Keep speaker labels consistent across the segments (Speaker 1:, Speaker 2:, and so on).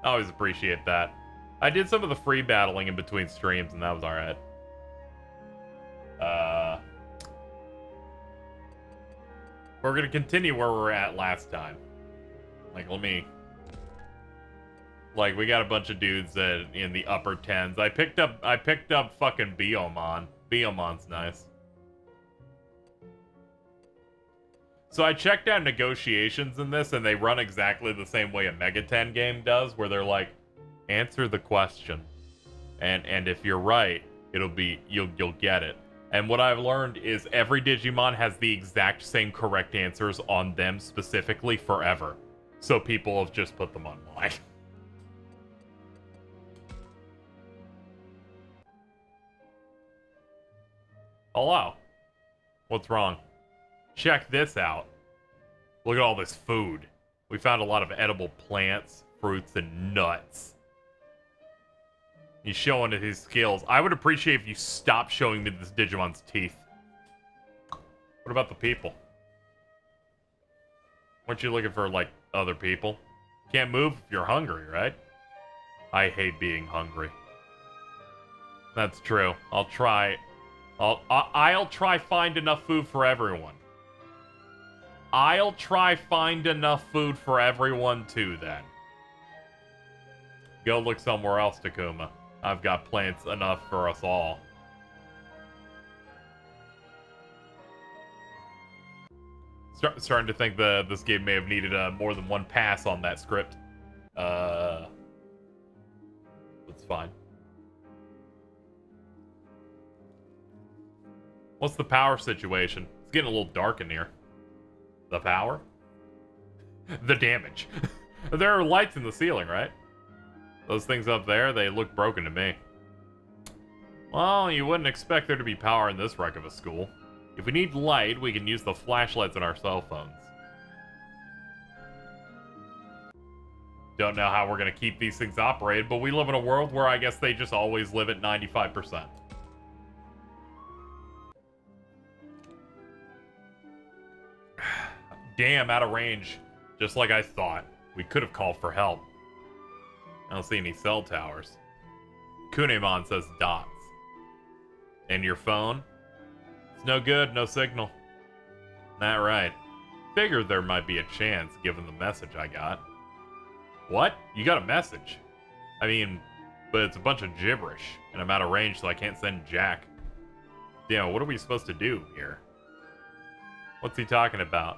Speaker 1: I always appreciate that. I did some of the free battling in between streams, and that was alright. We're gonna continue where we were at last time. Like, let me... Like, we got a bunch of dudes that in the upper 10s. I picked up fucking Biomon. Biomon's nice. So I checked out negotiations in this, and they run exactly the same way a Mega 10 game does, where they're like, answer the question. And if you're right, it'll be you'll get it. And what I've learned is every Digimon has the exact same correct answers on them specifically forever. So people have just put them online. Hello. What's wrong? Check this out. Look at all this food. We found a lot of edible plants, fruits, and nuts. He's showing his skills. I would appreciate if you stopped showing me this Digimon's teeth. What about the people? Weren't you looking for, like, other people? Can't move if you're hungry, right? I hate being hungry. That's true. I'll try find enough food for everyone. I'll try find enough food for everyone too, then. Go look somewhere else, Takuma. I've got plants enough for us all. Starting to think this game may have needed more than one pass on that script. That's fine. What's the power situation? It's getting a little dark in here. The power? The damage. There are lights in the ceiling, right? Those things up there, they look broken to me. Well, you wouldn't expect there to be power in this wreck of a school. If we need light, we can use the flashlights on our cell phones. Don't know how we're going to keep these things operated, but we live in a world where I guess they just always live at 95%. Damn, out of range. Just like I thought. We could have called for help. I don't see any cell towers. Kunemon says dots. And your phone? It's no good, no signal. That right. Figured there might be a chance, given the message I got. What? You got a message? I mean, but it's a bunch of gibberish, and I'm out of range, so I can't send Jack. Damn, what are we supposed to do here? What's he talking about?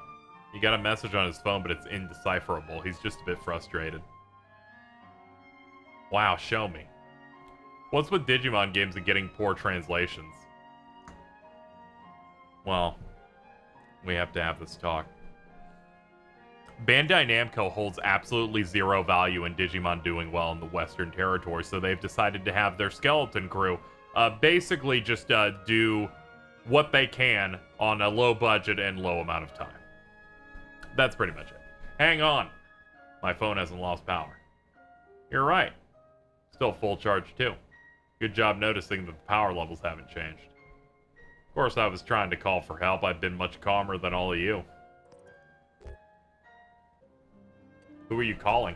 Speaker 1: He got a message on his phone, but it's indecipherable. He's just a bit frustrated. Wow, show me. What's with Digimon games and getting poor translations? Well, we have to have this talk. Bandai Namco holds absolutely zero value in Digimon doing well in the Western Territory, so they've decided to have their skeleton crew basically just do what they can on a low budget and low amount of time. That's pretty much it. Hang on. My phone hasn't lost power. You're right. Still full charge too. Good job noticing that the power levels haven't changed. Of course, I was trying to call for help. I've been much calmer than all of you. Who are you calling?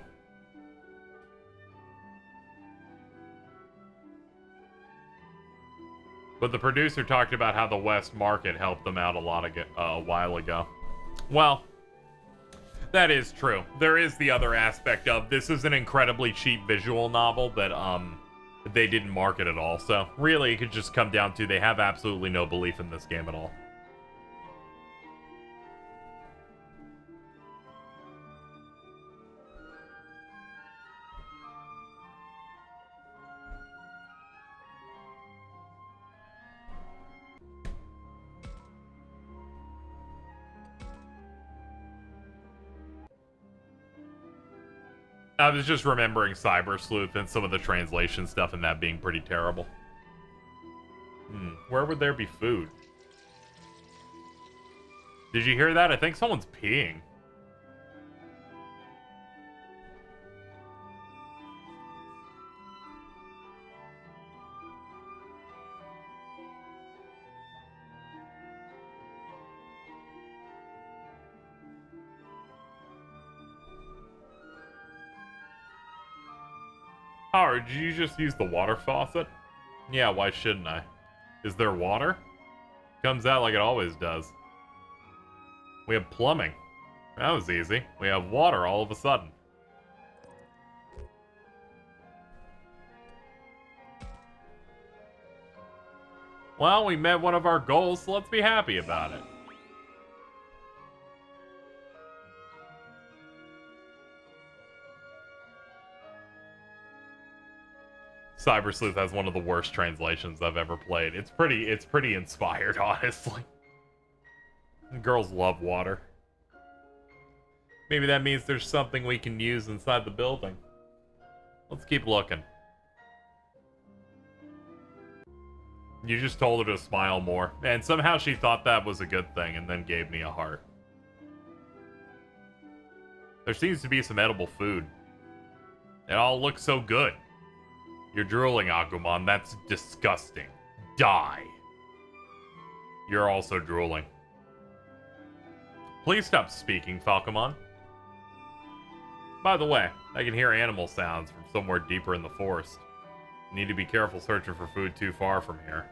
Speaker 1: But the producer talked about how the West Market helped them out a while ago. Well, that is true. There is the other aspect of this is an incredibly cheap visual novel that they didn't market at all. So really, it could just come down to they have absolutely no belief in this game at all. I was just remembering Cyber Sleuth and some of the translation stuff and that being pretty terrible. Where would there be food? Did you hear that? I think someone's peeing. Oh, did you just use the water faucet? Yeah, why shouldn't I? Is there water? Comes out like it always does. We have plumbing. That was easy. We have water all of a sudden. Well, we met one of our goals, so let's be happy about it. Cyber Sleuth has one of the worst translations I've ever played. It's pretty inspired, honestly. Girls love water. Maybe that means there's something we can use inside the building. Let's keep looking. You just told her to smile more, and somehow she thought that was a good thing and then gave me a heart. There seems to be some edible food. It all looks so good. You're drooling, Agumon. That's disgusting. Die. You're also drooling. Please stop speaking, Falcomon. By the way, I can hear animal sounds from somewhere deeper in the forest. You need to be careful searching for food too far from here.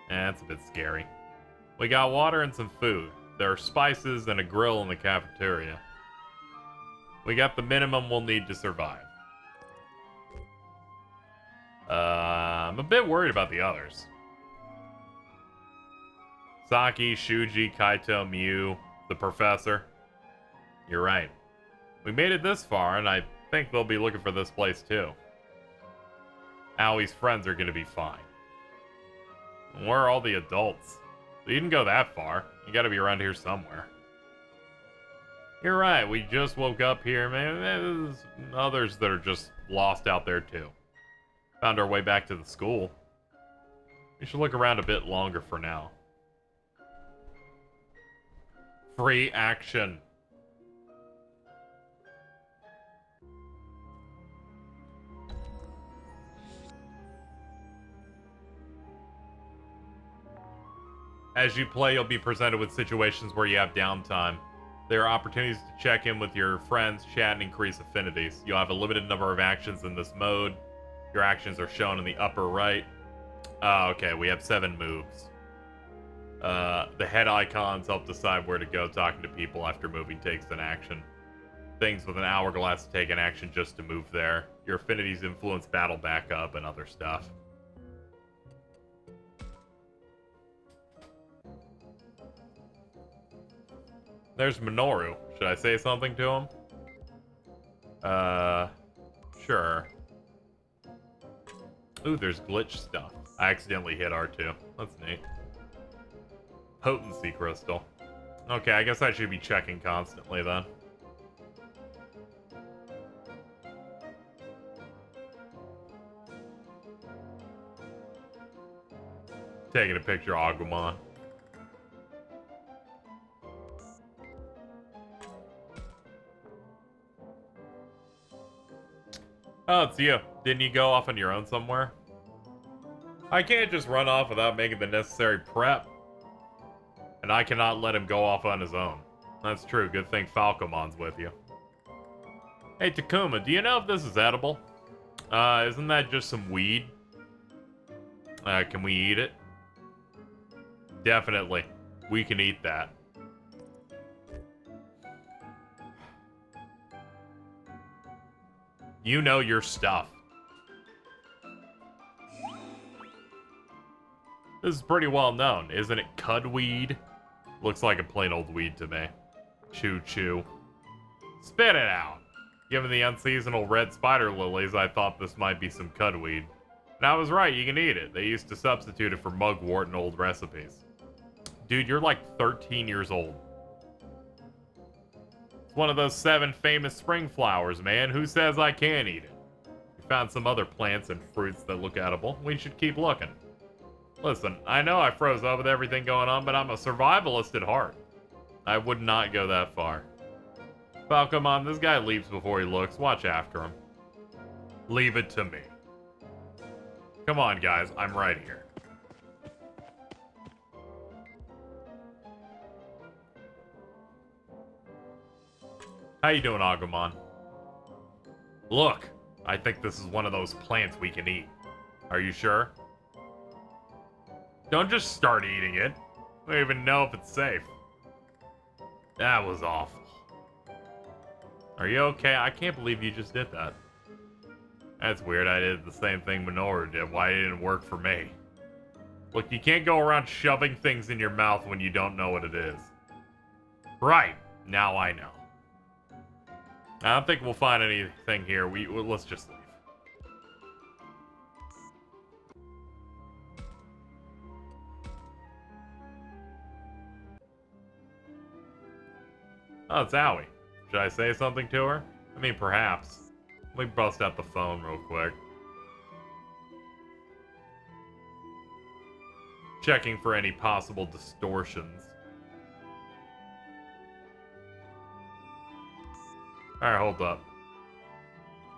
Speaker 1: That's a bit scary. We got water and some food. There are spices and a grill in the cafeteria. We got the minimum we'll need to survive. I'm a bit worried about the others. Saki, Shuji, Kaito, Mew, the professor. You're right. We made it this far, and I think they'll be looking for this place too. Awie's friends are gonna be fine. Where are all the adults? You didn't go that far. You gotta be around here somewhere. You're right, we just woke up here, man. There's others that are just lost out there too. Found our way back to the school. We should look around a bit longer for now. Free action. As you play, you'll be presented with situations where you have downtime. There are opportunities to check in with your friends, chat, and increase affinities. You'll have a limited number of actions in this mode. Your actions are shown in the upper right. Okay, we have 7 moves. The head icons help decide where to go talking to people after moving takes an action. Things with an hourglass take an action just to move there. Your affinities influence battle backup and other stuff. There's Minoru. Should I say something to him? Sure. Ooh, there's glitch stuff. I accidentally hit R2. That's neat. Potency crystal. Okay, I guess I should be checking constantly then. Taking a picture of Agumon. Oh, it's you. Didn't you go off on your own somewhere? I can't just run off without making the necessary prep. And I cannot let him go off on his own. That's true. Good thing Falcomon's with you. Hey, Takuma, do you know if this is edible? Isn't that just some weed? Can we eat it? Definitely. We can eat that. You know your stuff. This is pretty well known, isn't it? Cudweed? Looks like a plain old weed to me. Choo choo. Spit it out. Given the unseasonal red spider lilies, I thought this might be some cudweed. And I was right, you can eat it. They used to substitute it for mugwort in old recipes. Dude, you're like 13 years old. It's one of those 7 famous spring flowers, man. Who says I can't eat it? We found some other plants and fruits that look edible. We should keep looking. Listen, I know I froze up with everything going on, but I'm a survivalist at heart. I would not go that far. Falcomon, this guy leaps before he looks. Watch after him. Leave it to me. Come on, guys. I'm right here. How you doing, Agumon? Look, I think this is one of those plants we can eat. Are you sure? Don't just start eating it. We don't even know if it's safe. That was awful. Are you okay? I can't believe you just did that. That's weird. I did the same thing Minoru did. Why it didn't work for me? Look, you can't go around shoving things in your mouth when you don't know what it is. Right. Now I know. I don't think we'll find anything here. Let's just leave. Oh, it's Owie. Should I say something to her? I mean, perhaps. Let me bust out the phone real quick. Checking for any possible distortions. Alright, hold up.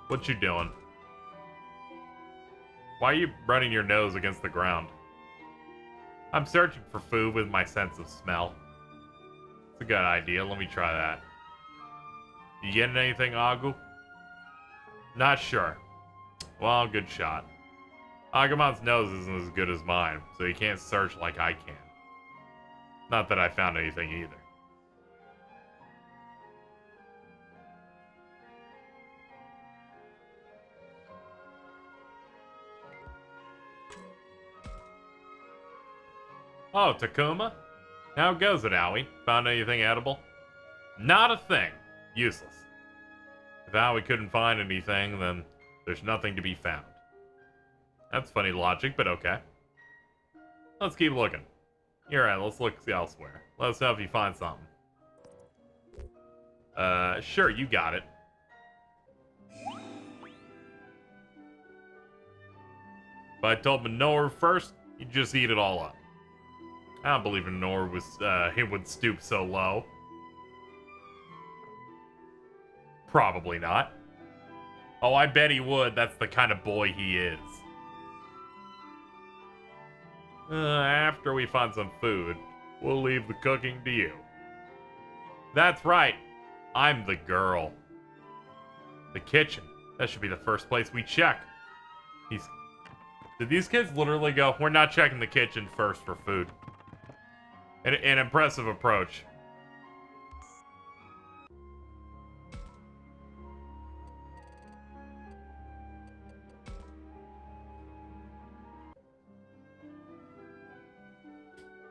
Speaker 1: What you doing? Why are you running your nose against the ground? I'm searching for food with my sense of smell. It's a good idea. Let me try that. You getting anything, Agu? Not sure. Well, good shot. Agumon's nose isn't as good as mine, so he can't search like I can. Not that I found anything either. Oh, Takuma? How goes it, Owie? Found anything edible? Not a thing. Useless. If Owie couldn't find anything, then there's nothing to be found. That's funny logic, but okay. Let's keep looking. You're right, let's look elsewhere. Let us know if you find something. Sure, you got it. If I told Minoru first, he'd just eat it all up. I don't believe Minoru he would stoop so low. Probably not. Oh, I bet he would. That's the kind of boy he is. After we find some food, we'll leave the cooking to you. That's right. I'm the girl. The kitchen. That should be the first place we check. Did these kids literally go, we're not checking the kitchen first for food? An impressive approach.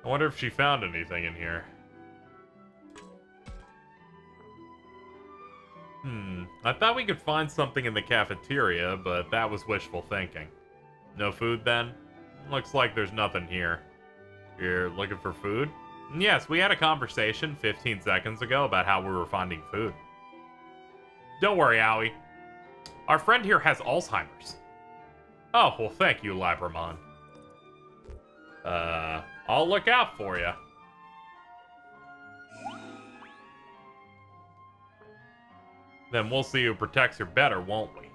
Speaker 1: I wonder if she found anything in here. I thought we could find something in the cafeteria, but that was wishful thinking. No food then? Looks like there's nothing here. You're looking for food? Yes, we had a conversation 15 seconds ago about how we were finding food. Don't worry, Owie. Our friend here has Alzheimer's. Oh, well, thank you, Labramon. I'll look out for you. Then we'll see who protects her better, won't we?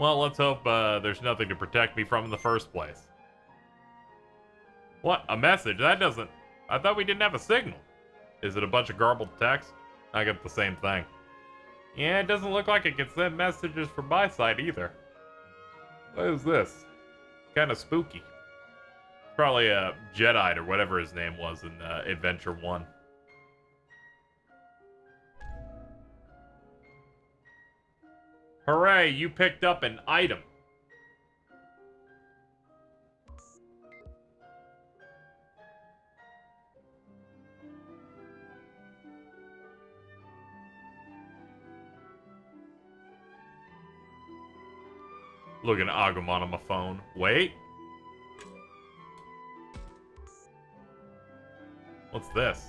Speaker 1: Well, let's hope there's nothing to protect me from in the first place. What? A message? That doesn't... I thought we didn't have a signal. Is it a bunch of garbled text? I get the same thing. Yeah, it doesn't look like it can send messages from my side either. What is this? Kind of spooky. Probably a Jedi or whatever his name was in Adventure 1. Hooray, you picked up an item. Looking at Agumon on my phone. Wait. What's this?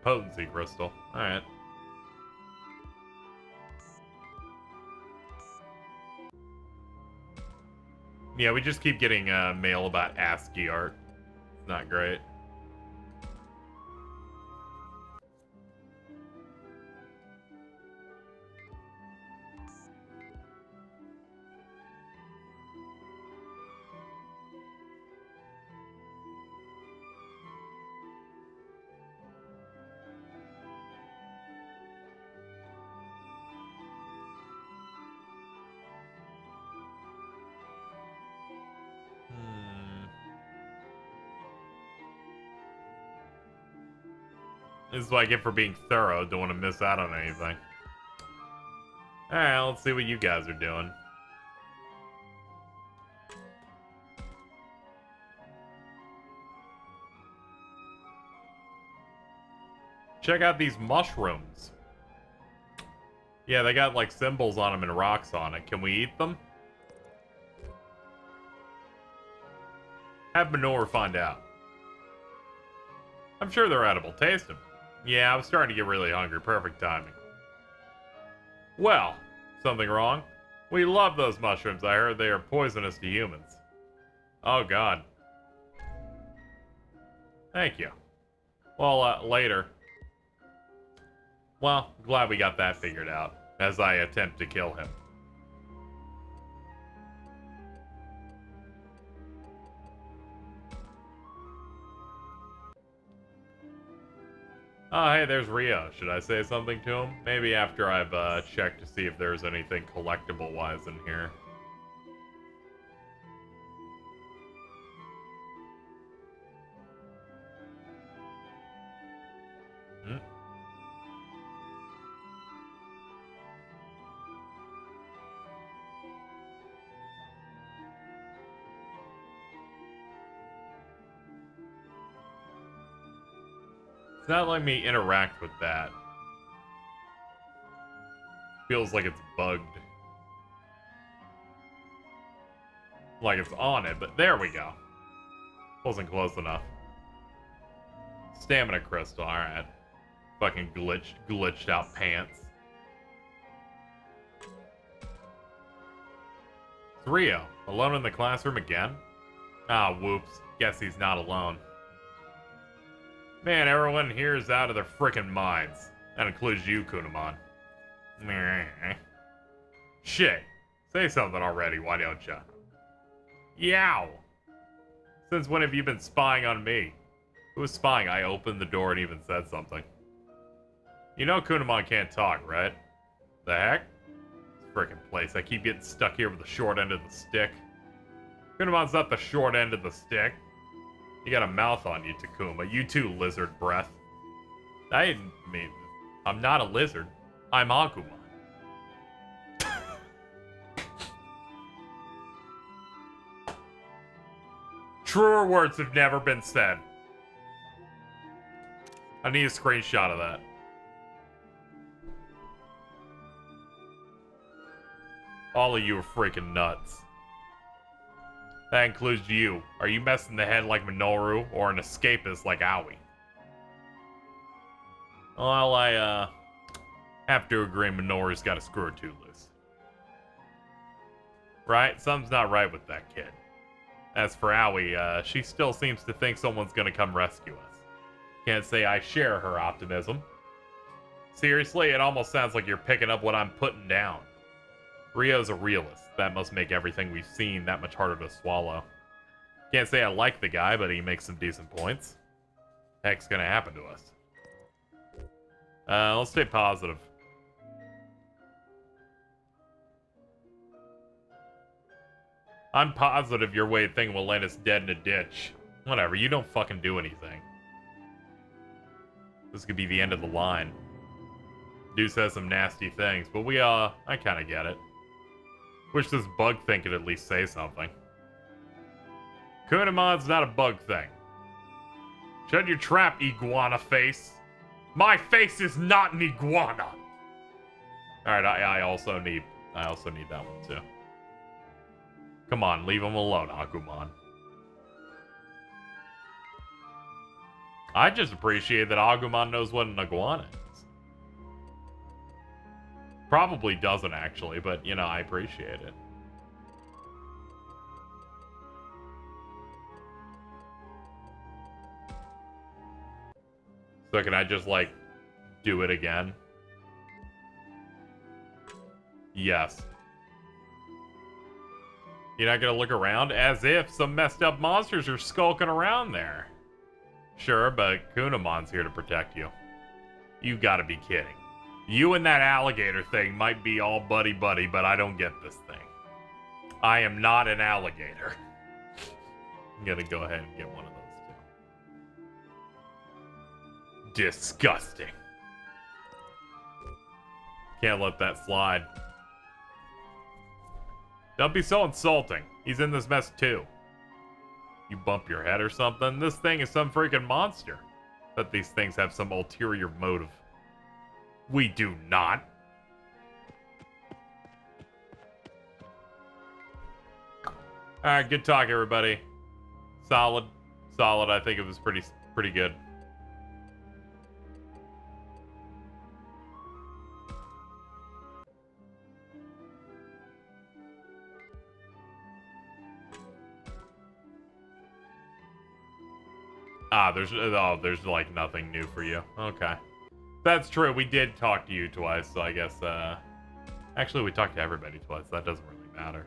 Speaker 1: Potency crystal. Alright. Yeah, we just keep getting mail about ASCII art. It's not great. This is what I get for being thorough. Don't want to miss out on anything. Alright, let's see what you guys are doing. Check out these mushrooms. Yeah, they got like symbols on them and rocks on it. Can we eat them? Have Manure find out. I'm sure they're edible. Taste them. Yeah, I was starting to get really hungry. Perfect timing. Well, something wrong? We love those mushrooms. I heard they are poisonous to humans. Oh, God. Thank you. Well, later. Well, glad we got that figured out, as I attempt to kill him. Oh, hey, there's Rio. Should I say something to him? Maybe after I've checked to see if there's anything collectible-wise in here. Hmm? It's not letting me interact with that. Feels like it's bugged. Like it's on it, but there we go. Wasn't close enough. Stamina crystal, alright. Fucking glitched out pants. It's Rio. Alone in the classroom again? Ah, whoops. Guess he's not alone. Man, everyone here is out of their frickin' minds. That includes you, Kunamon. Shit. Say something already, why don't ya? Yow! Since when have you been spying on me? Who was spying? I opened the door and even said something. You know Kunamon can't talk, right? The heck? This frickin' place. I keep getting stuck here with the short end of the stick. Kunamon's not the short end of the stick. You got a mouth on you, Takuma. You too, lizard breath. I mean, I'm not a lizard. I'm Agumon. Truer words have never been said. I need a screenshot of that. All of you are freaking nuts. That includes you. Are you messing the head like Minoru or an escapist like Aoi? Well, I have to agree Minoru's got a screw or two loose. Right? Something's not right with that kid. As for Aoi, she still seems to think someone's gonna come rescue us. Can't say I share her optimism. Seriously, it almost sounds like you're picking up what I'm putting down. Rio's a realist. That must make everything we've seen that much harder to swallow. Can't say I like the guy, but he makes some decent points. Heck's gonna happen to us. Let's stay positive. I'm positive your way of thinking will land us dead in a ditch. Whatever, you don't fucking do anything. This could be the end of the line. Dude says some nasty things, but I kinda get it. Wish this bug thing could at least say something. Kunamon's not a bug thing. Shut your trap, iguana face. My face is not an iguana. Alright, I also need that one too. Come on, leave him alone, Agumon. I just appreciate that Agumon knows what an iguana is. Probably doesn't actually, but you know, I appreciate it. So can I just like do it again? Yes. You're not gonna look around? As if some messed up monsters are skulking around there. Sure, but Kunamon's here to protect you. You gotta be kidding. You and that alligator thing might be all buddy-buddy, but I don't get this thing. I am not an alligator. I'm gonna go ahead and get one of those Disgusting. Can't let that slide. Don't be so insulting. He's in this mess too. You bump your head or something? This thing is some freaking monster. But these things have some ulterior motive. We do not. Alright, good talk, everybody. Solid. Solid. I think it was pretty good. Ah, there's like nothing new for you. Okay. That's true. We did talk to you twice, so I guess actually we talked to everybody twice. That doesn't really matter.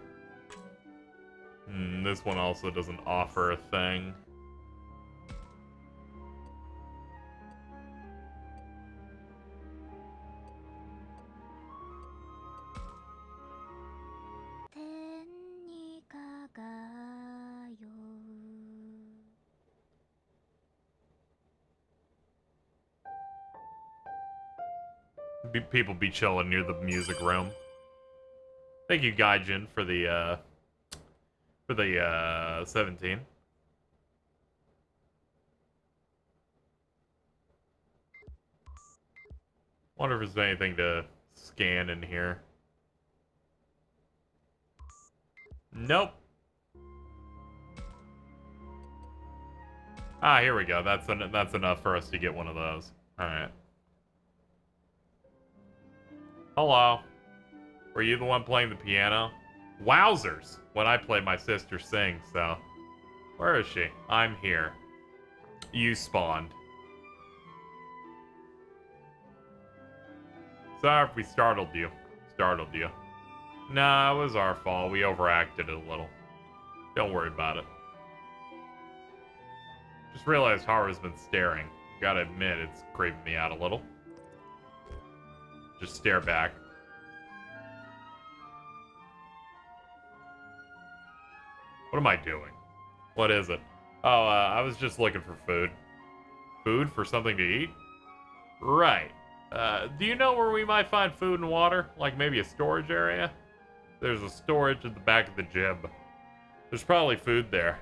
Speaker 1: This one also doesn't offer a thing. People be chilling near the music room. Thank you, Gaijin, for the 17. Wonder if there's anything to scan in here. Nope. Ah, here we go. That's enough for us to get one of those. All right. Hello. Were you the one playing the piano? Wowzers! When I play, my sister sings, so... Where is she? I'm here. You spawned. Sorry if we startled you. Nah, it was our fault. We overacted it a little. Don't worry about it. Just realized Haru's been staring. Gotta admit, it's creeping me out a little. Just stare back. What am I doing? What is it? Oh, I was just looking for food. Food for something to eat? Right. Do you know where we might find food and water? Like maybe a storage area? There's a storage at the back of the gym. There's probably food there.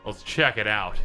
Speaker 1: Let's check it out.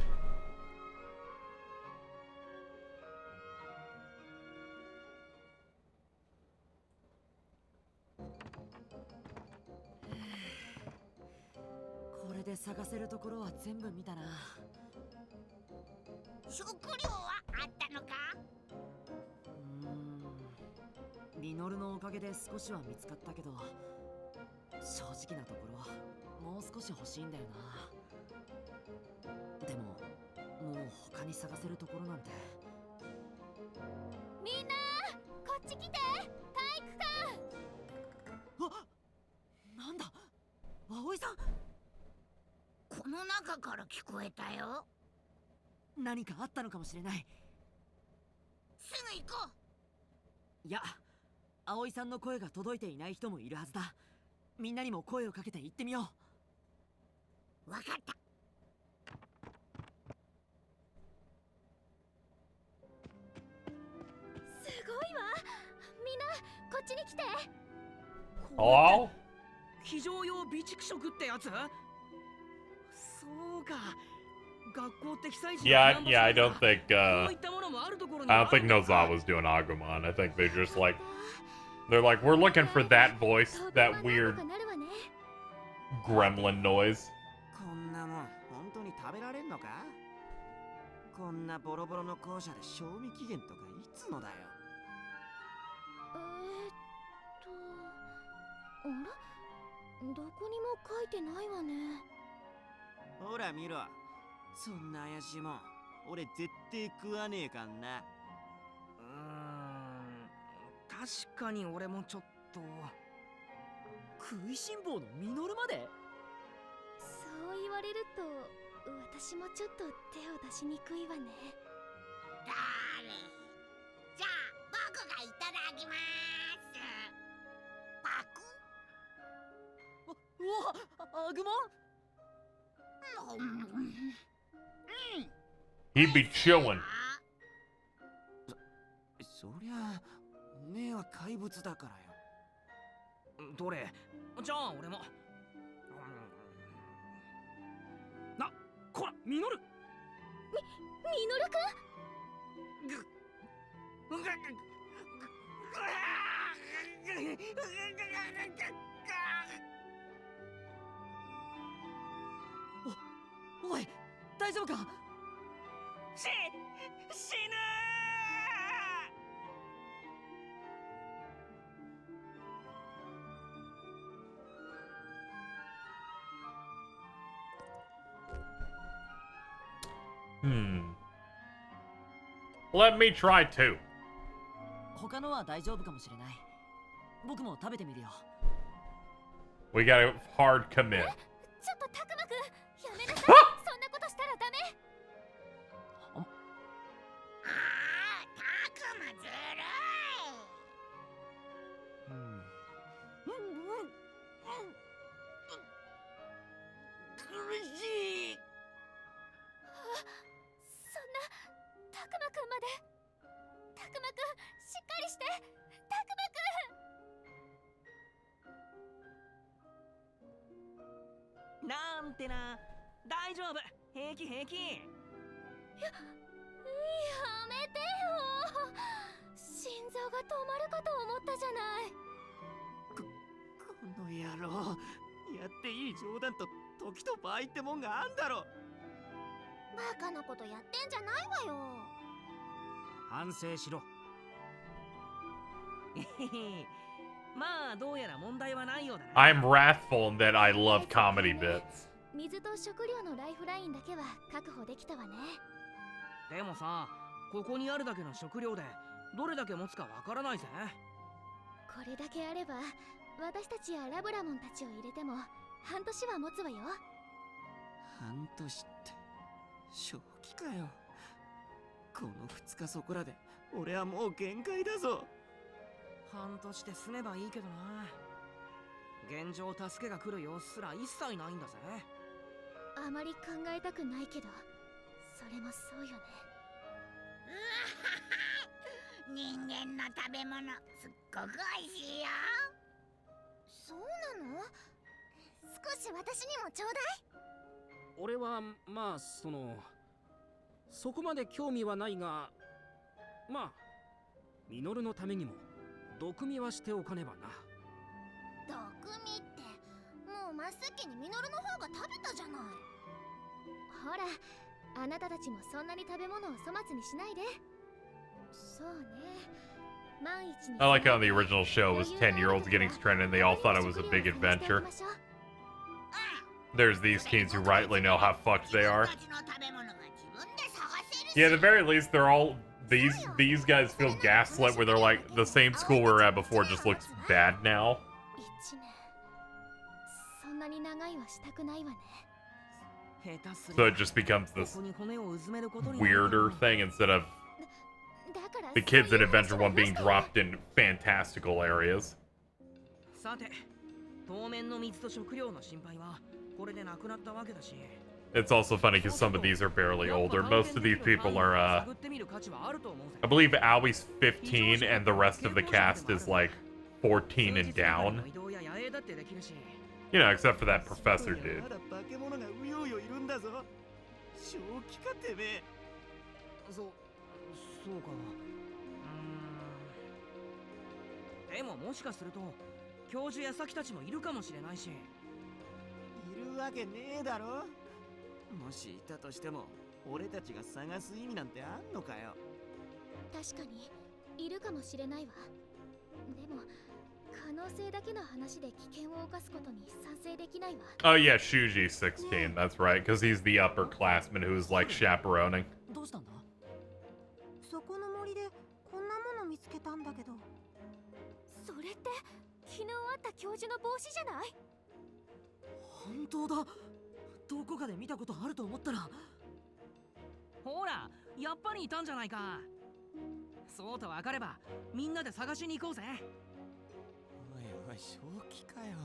Speaker 1: Hello? Yeah, I don't think Nozawa's doing Agumon. I think they just like they're like, we're looking for that voice, that weird gremlin noise. He'd be chilling.
Speaker 2: そりゃ目は怪物だからよ。どれじゃあ俺も。な、こらミノル。
Speaker 3: ミノルくん。
Speaker 2: おい、大丈夫か。死ぬ
Speaker 1: Let me try too.
Speaker 2: 他のは大丈夫かもしれない。僕も食べてみるよ。
Speaker 1: We gotta hard commit.
Speaker 3: ちょっとたくまくん、やめなさい。そんなことしたらダメ。
Speaker 4: たくまずる
Speaker 2: 苦しい。
Speaker 3: そんな、たくまくんまで。たくまくん、しっかりして。たくまくん。
Speaker 2: なんてな。大丈夫。平気平気。
Speaker 3: やめてよ。心臓が止まるかと思ったじゃない。
Speaker 2: この野郎。やっていい冗談と時と場合ってもんがあんだろ。
Speaker 3: バカなことやってんじゃないわよ。
Speaker 2: 反省しろ。まあどうやら問題はないようだな。
Speaker 1: I'm wrathful in that I love comedy bits.
Speaker 3: 水と食料のライフラインだけは確保できたわね。
Speaker 2: でもさ、ここにあるだけの食料でどれだけ持つかわからないぜ。
Speaker 3: これだけあれば私たちやラブラモンたちを入れても半年は持つわよ。
Speaker 2: 半年って正気かよ。この2日そこらで俺はもう限界だぞ。半年で済めばいいけどな。現状助けが来る様子すら一切ないんだぜ。
Speaker 3: あまり考えたくないけど、それもそうよね。
Speaker 4: 人間の食べ物すっごくおいしいよ。
Speaker 3: そうなの？少し私にもちょうだい。
Speaker 5: 俺はまあそこまで興味はないが、まあミノルのためにも毒味はしておかねばな。
Speaker 3: 毒味って、もう真っ先にミノルの方が食べたじゃない。ほら、あなたたちもそんなに食べ物を粗末にしないで。そうね。万一に
Speaker 1: I like how in the original show it was 10-year-olds getting stranded and they all thought it was a big adventure. There's these teens who rightly know how fucked they are. Yeah, at the very least, they're all these guys feel gaslit where they're like the same school we were at before just looks bad now.
Speaker 3: そんなに長いはしたくないわね。
Speaker 1: So it just becomes this weirder thing instead of the kids in Adventure 1 being dropped in fantastical areas.
Speaker 2: さて、当面の水と食料の心配はこれでなくなったわけだし。
Speaker 1: It's also funny because some of these are barely older. Most of these people are, I believe Owie's 15 and the rest of the cast is like 14 and down. You know, except for that professor dude.
Speaker 2: そうか。でももしかすると教授やサキたちもいるかもしれないし。いるわけねえだろ。もしいたとしても俺たちが探す意味なんてあんのかよ。
Speaker 3: 確かにいるかもしれないわ。でも可能性だけの話で危険を冒すことに賛成できないわ。
Speaker 1: Oh yeah, Shuji's 16, that's right, because he's the upperclassman who's like chaperoning.
Speaker 2: どうしたんだ？
Speaker 6: そこの森でこんなもの見つけたんだけど。
Speaker 3: それって昨日会った教授の帽子じゃない？
Speaker 2: 本当だ。どこかで見たことあると思ったら。ほら、やっぱりいたんじゃないか。そうと分かればみんなで探しに行こうぜ。おいおい、正気かよ。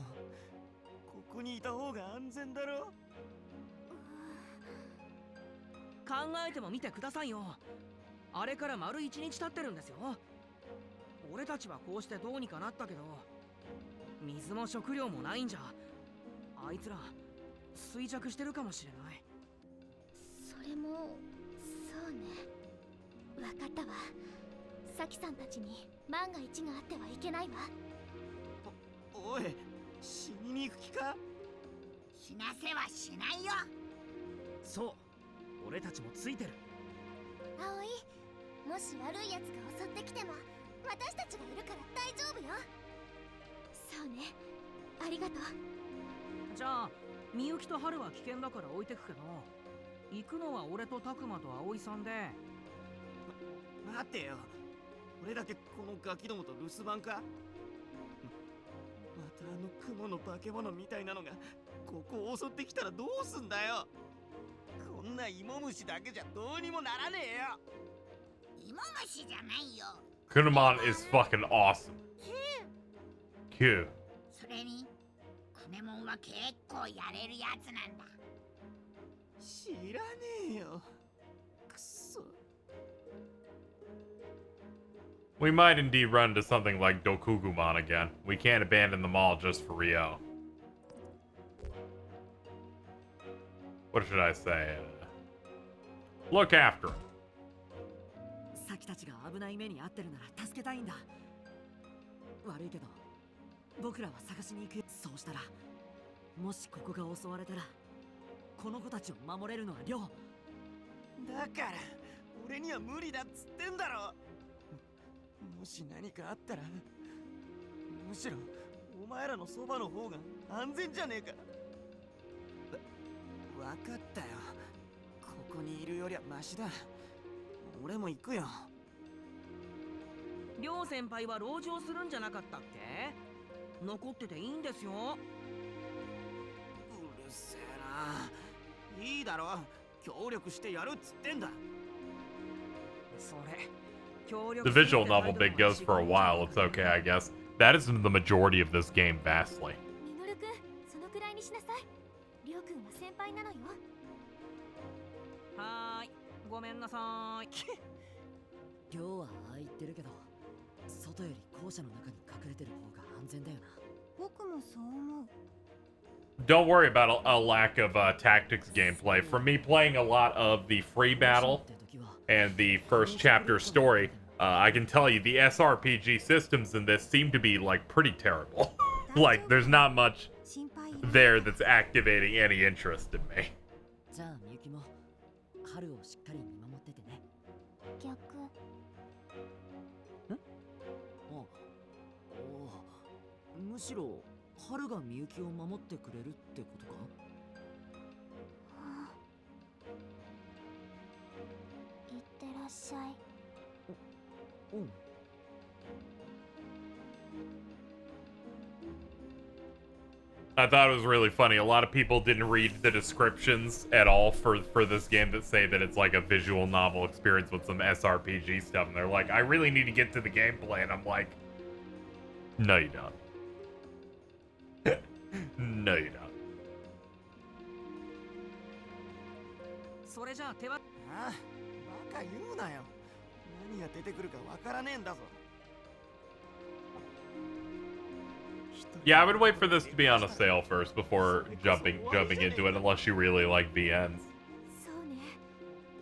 Speaker 2: ここにいた方が安全だろ。考えてもみてくださいよ。あれから丸1日経ってるんですよ。俺たちはこうしてどうにかなったけど、水も食料もないんじゃ、あいつら衰弱してるかもしれない。
Speaker 3: それもそうね。わかったわ。サキさんたちに万が一があってはいけないわ。
Speaker 2: おい、死にに行く気か？
Speaker 4: 死なせはしないよ。
Speaker 2: そう、俺たちもついてる。
Speaker 3: 葵、もし悪い奴が襲ってきても私たちがいるから大丈夫よ。そうね、ありがとう。
Speaker 2: じゃあみゆきと春は危険だから置いてくけど、行くのは俺とたくまと葵さんで。待てよ、俺だけこのガキどもと留守番か？またあの雲の化け物みたいなのがここを襲ってきたらどうすんだよ。こんな芋虫だけじゃどうにもならねえよ。
Speaker 4: 芋虫じゃないよ。
Speaker 1: Kunemon is fucking awesome. Q.
Speaker 4: それにクネモンは結構やれるやつなんだ。
Speaker 2: 知らねえよ。くそ。
Speaker 1: We might indeed run into something like Dokugumon again. We can't abandon them all just for Rio. What should I say? Look after him.
Speaker 2: サキたちが危ない目に遭ってるなら助けたいんだ。悪いけど僕らは探しに行くよ。そうしたらもしここが襲われたらこの子たちを守れるのは亮だから。俺には無理だっつってんだろ。もし何かあったらむしろお前らのそばの方が安全じゃねえか。わかったよ。ここにいるよりはマシだ。俺も行くよ。亮先輩は籠城するんじゃなかったっけ？残ってていいんですよ。うるせえな。いいだろ、協力してやるっつってんだ。それ
Speaker 1: The visual novel bit goes for a while. It's okay, I guess. That is the majority of this game, vastly.
Speaker 3: ミノル君、そのくらいにしなさい。りょう君は先輩なのよ。
Speaker 2: はーい、ごめんなさい。亮はああ言ってるけど、外より校舎の中に隠れてる方が安全だよな。
Speaker 6: 僕もそう思う。
Speaker 1: Don't worry about a lack of tactics gameplay. For me playing a lot of the free battle and the first chapter story, I can tell you the SRPG systems in this seem to be like pretty terrible. Like there's not much there that's activating any interest in me.
Speaker 2: じゃあみゆきも春をしっかり見守っててね。
Speaker 3: 逆。
Speaker 2: むしろ春がみゆきを守ってくれるってことか？
Speaker 3: いってらっしゃい。
Speaker 2: うん。
Speaker 1: I thought it was really funny. A lot of people didn't read the descriptions at all for this game that say that it's like a visual novel experience with some SRPG stuff. And they're like, I really need to get to the gameplay. And I'm like, no, you don't. No, you don't.
Speaker 2: それじゃあ手は。ああ、バカ言うなよ。何が出てくるかわからねえんだぞ。
Speaker 1: Yeah, I would wait for this to be on a sale first before jumping into it, unless you really like VNs.
Speaker 3: そうね。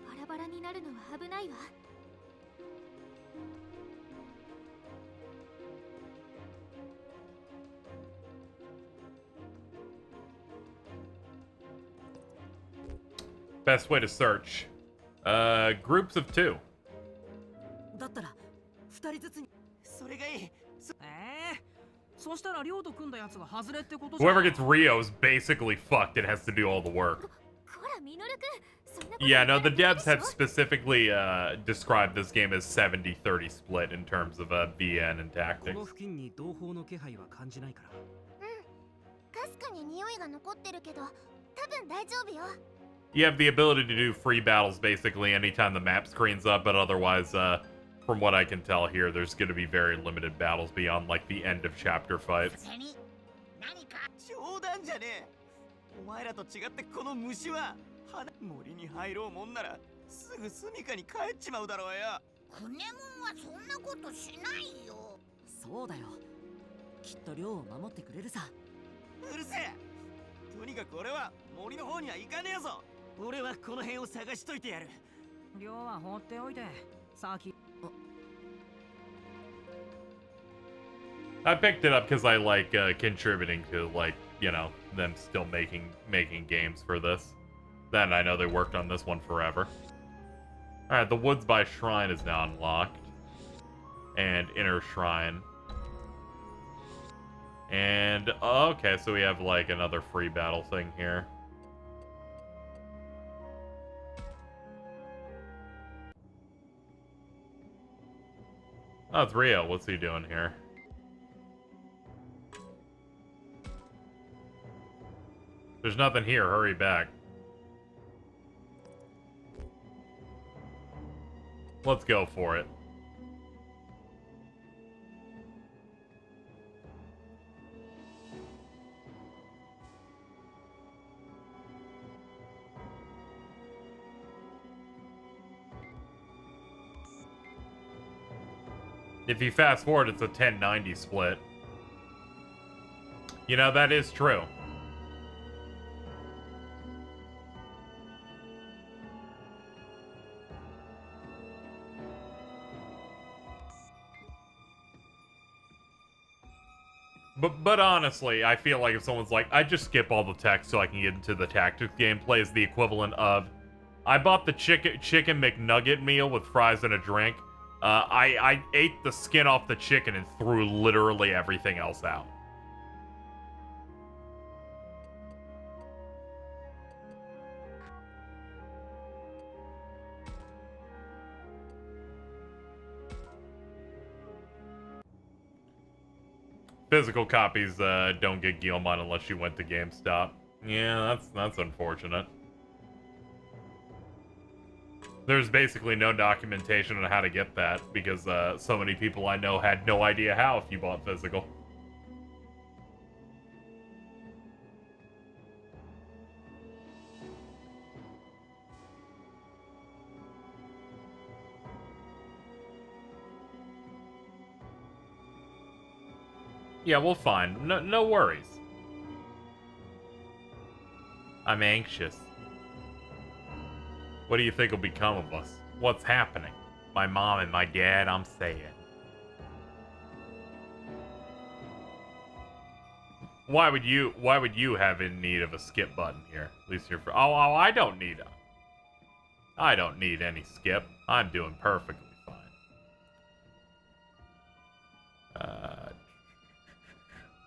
Speaker 3: バラバラになるのは危ないわ。
Speaker 1: Best way to search. Groups of 2.
Speaker 2: だったら2人ずつに。それがいい。そしたら亮と組んだやつが外れってことじゃ。
Speaker 1: Whoever gets Rio is basically fucked. It has to do all the work.
Speaker 3: こらミノル君、そんなこと
Speaker 1: Yeah, no, the
Speaker 3: 言われ
Speaker 1: devs
Speaker 3: てる
Speaker 1: have
Speaker 3: でしょ。
Speaker 1: specifically described this game as 70-30 split in terms of VN and
Speaker 5: こ
Speaker 1: tactics.
Speaker 5: の付近に同胞の気配は感じないから。
Speaker 3: かすかに匂いが残ってるけど、多分大丈夫よ。
Speaker 1: You have the ability to do free battles basically anytime the map screens up, but otherwise, from what I can tell here, there's going to be very limited battles beyond like the end of chapter fights.
Speaker 4: それに何か
Speaker 2: 冗談じゃねえ。お前らと違ってこの虫は森に入ろうもんならすぐ住処に帰っちまうだろうよ。
Speaker 4: クネモンはそんなことしないよ。
Speaker 7: そうだよ。きっと寮を守ってくれるさ。
Speaker 2: うるせえ。とにかく俺は森の方には行かねえぞ。俺はこの辺を探しといてやる。
Speaker 8: 寮は放っておいて、先。
Speaker 1: I picked it up because I like contributing to, like, you know, them still making games for this. Then I know they worked on this one forever. Alright, the Woods by Shrine is now unlocked. And Inner Shrine. And, okay, so we have, like, another free battle thing here. Oh, it's Rio. What's he doing here? There's nothing here. Hurry back. Let's go for it. If you fast forward, it's a 1090 split. You know, that is true. But honestly, I feel like if someone's like, I just skip all the text so I can get into the tactics gameplay, is the equivalent of, I bought the chicken McNugget meal with fries and a drink. I ate the skin off the chicken and threw literally everything else out. Physical copies don't get Guillemot unless you went to GameStop. Yeah, that's unfortunate. There's basically no documentation on how to get that because so many people I know had no idea how if you bought physical. Yeah, we'll find. No worries. I'm anxious. What do you think will become of us? What's happening? My mom and my dad, I'm saying. Why would you have in need of a skip button here? At least you're I don't need any skip. I'm doing perfectly fine.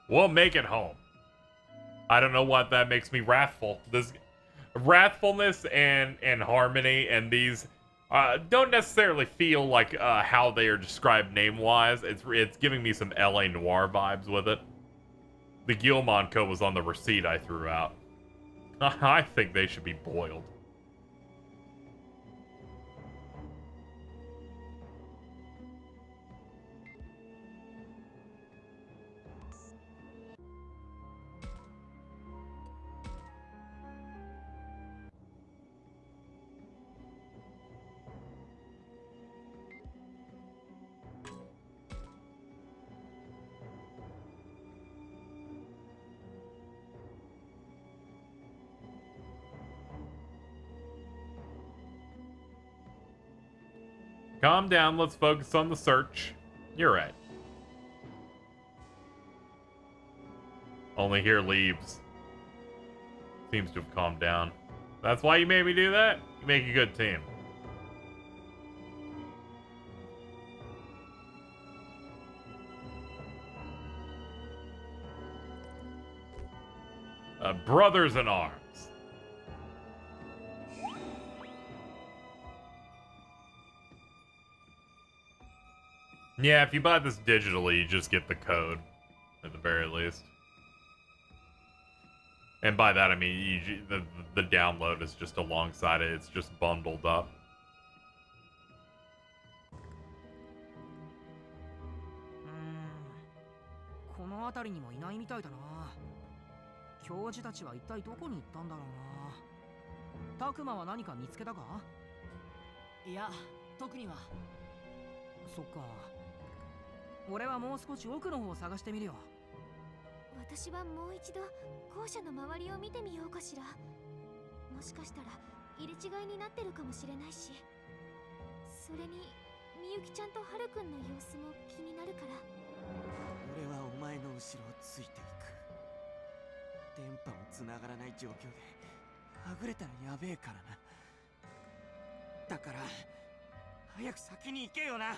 Speaker 1: We'll make it home. I don't know what that makes me wrathful. This wrathfulness and harmony and these don't necessarily feel like how they are described name-wise. It's giving me some LA Noire vibes with it. The Guillemot code was on the receipt I threw out. I think they should be boiled. Calm down, let's focus on the search. You're right. Only here leaves. Seems to have calmed down. That's why you made me do that? You make a good team. Brothers in arms. Yeah, if you buy this digitally, you just get the code, at the very least. And by that, I mean, the download is just alongside it. It's just bundled up.
Speaker 2: いや、特には。
Speaker 8: そっか。俺はもう少し奥の方を探してみるよ。
Speaker 3: 私はもう一度校舎の周りを見てみようかしら。もしかしたら入れ違いになってるかもしれないし。それにみゆきちゃんとはるくんの様子も気になるから。
Speaker 2: 俺はお前の後ろをついていく。電波も繋がらない状況ではぐれたらやべえからな。だから早く先に行けよな。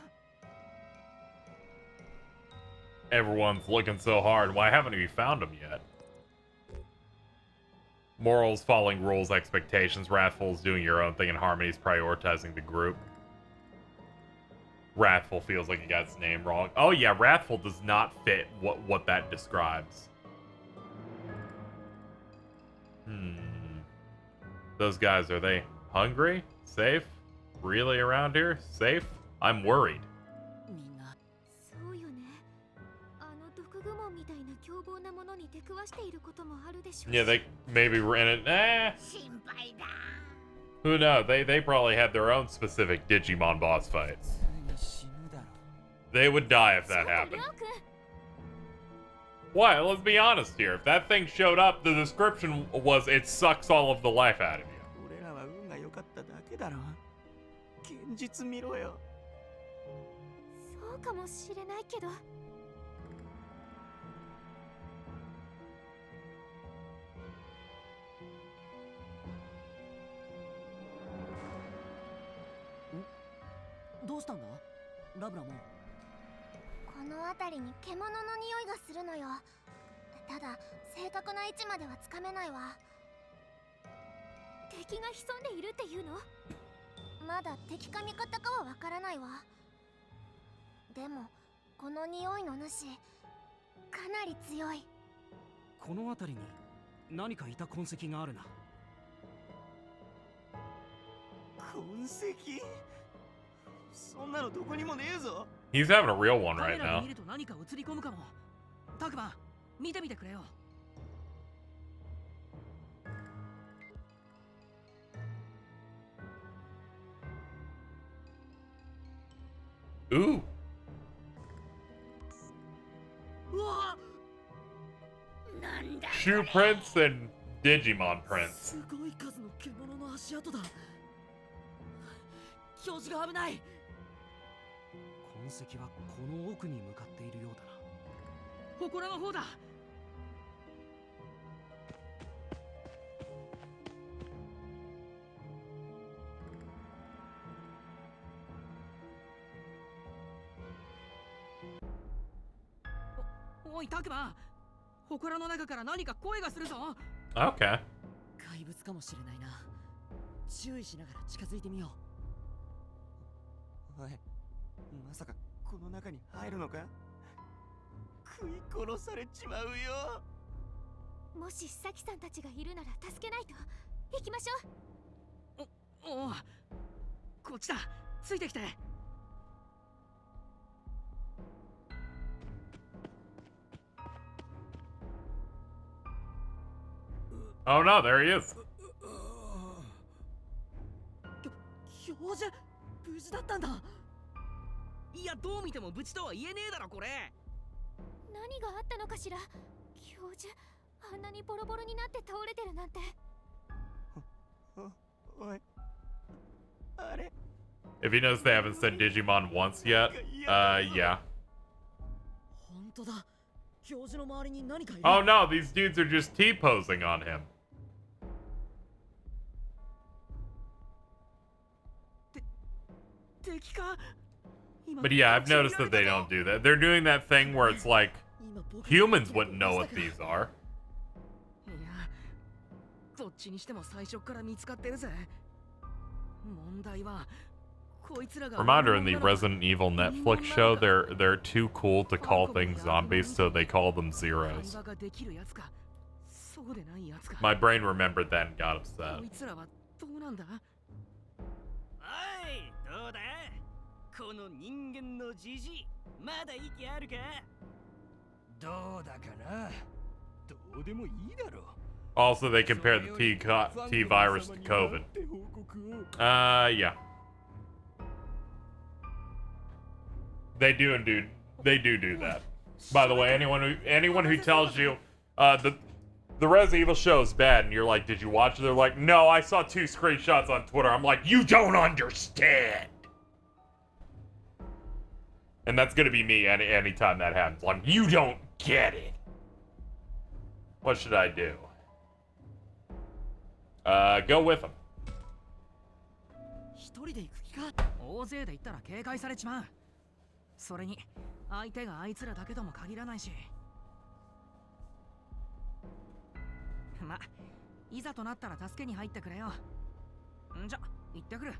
Speaker 1: Everyone's looking so hard. Why haven't we found him yet? Morals, following rules, expectations. Wrathful's doing your own thing, and Harmony's prioritizing the group. Wrathful feels like he got his name wrong. Oh yeah, Wrathful does not fit what that describes. Those guys, are they hungry? Safe? Really around here? Safe? I'm worried.
Speaker 3: そうよね。あの毒グモンみたいな凶暴なものに出くわしていることもあるでしょうし。
Speaker 1: Yeah, they maybe were in it.
Speaker 4: 心配だ。
Speaker 1: Who knows? They probably had their own specific Digimon boss fights. They would die if that happened. Why? Let's be honest here. If that thing showed up, the description was it sucks all of the life out of you.
Speaker 2: 俺らは運が良かっただけだろ。現実見ろよ。
Speaker 3: そうかもしれないけど。
Speaker 7: どうしたんだラブラも。
Speaker 3: この辺りに獣の匂いがするのよ。ただ正確な位置まではつかめないわ。敵が潜んでいるっていうの？まだ敵か味方かはわからないわ。でもこの匂いの主かなり強い。
Speaker 5: この辺りに何かいた痕跡があるな。
Speaker 2: 痕跡？そんなのどこにもねえぞ。
Speaker 1: He's having a real one
Speaker 8: カメ
Speaker 1: right
Speaker 8: ラ
Speaker 1: now.
Speaker 8: で見ると何か映り込むかも。タクマン、見てみてくれよ。
Speaker 1: Ooh.
Speaker 8: うわ！
Speaker 4: なんだ
Speaker 1: Shoe prints and Digimon prints.
Speaker 7: すごい数の獣の足跡だ。表示が危ない。
Speaker 5: 痕跡はこの奥に向かっているようだな。
Speaker 8: 祠の方だ。おいタクマン、祠の中から何か声がするぞ。
Speaker 1: Okay.
Speaker 7: 怪物かもしれないな。注意しながら近づいてみよ
Speaker 2: おい、まさかこの中に入るのか？食い殺されちまうよ。
Speaker 3: もしサキさんたちがいるなら助けないと。行きましょう。
Speaker 8: おう、こっちだ。ついてきて。
Speaker 1: Oh no, there he is.
Speaker 7: 表示無事だったんだ。
Speaker 8: いや、どう見ても無事とは言えねえだろこれ。
Speaker 3: 何があったのかしら。教授、あんなにボロボロになって倒れてるなんて。
Speaker 2: おい、あれ？
Speaker 1: If he knows they haven't said Digimon once yet, yeah.
Speaker 7: 本当だ。表示の周りに何かいる。
Speaker 1: Oh no, these dudes are just T-posing on him. But yeah, I've noticed that they don't do that. They're doing that thing where it's like humans wouldn't know what these are.
Speaker 8: いや、どっちにしても最初から見つかってるぜ。問題はこいつらが。
Speaker 1: Reminder in the Resident Evil Netflix show, they're too cool to call things zombies, so they call them zeros.
Speaker 8: 会話ができるやつか、そうでないやつか。
Speaker 1: My brain remembered that and got upset.
Speaker 8: こいつらはどうなんだ？
Speaker 2: おい、どうだ？この人間のじじい、まだ息あるか？どうだかな？どうでもいいだろ。
Speaker 1: Also, they compare the T virus to COVID. Yeah. They do that. By the way, anyone who tells you the Resident Evil show is bad and you're like, did you watch it? They're like, no, I saw 2 screenshots on Twitter. I'm like, you don't understand. And that's gonna be me anytime that happens. Like, you don't get it. What should I do? Go with him.
Speaker 8: 一人で行く気か。大勢で行ったら警戒されちまう。それに相手があいつらだけとも限らないし。ま、いざとなったら助けに入ってくれよ。んじゃ、行ってくる。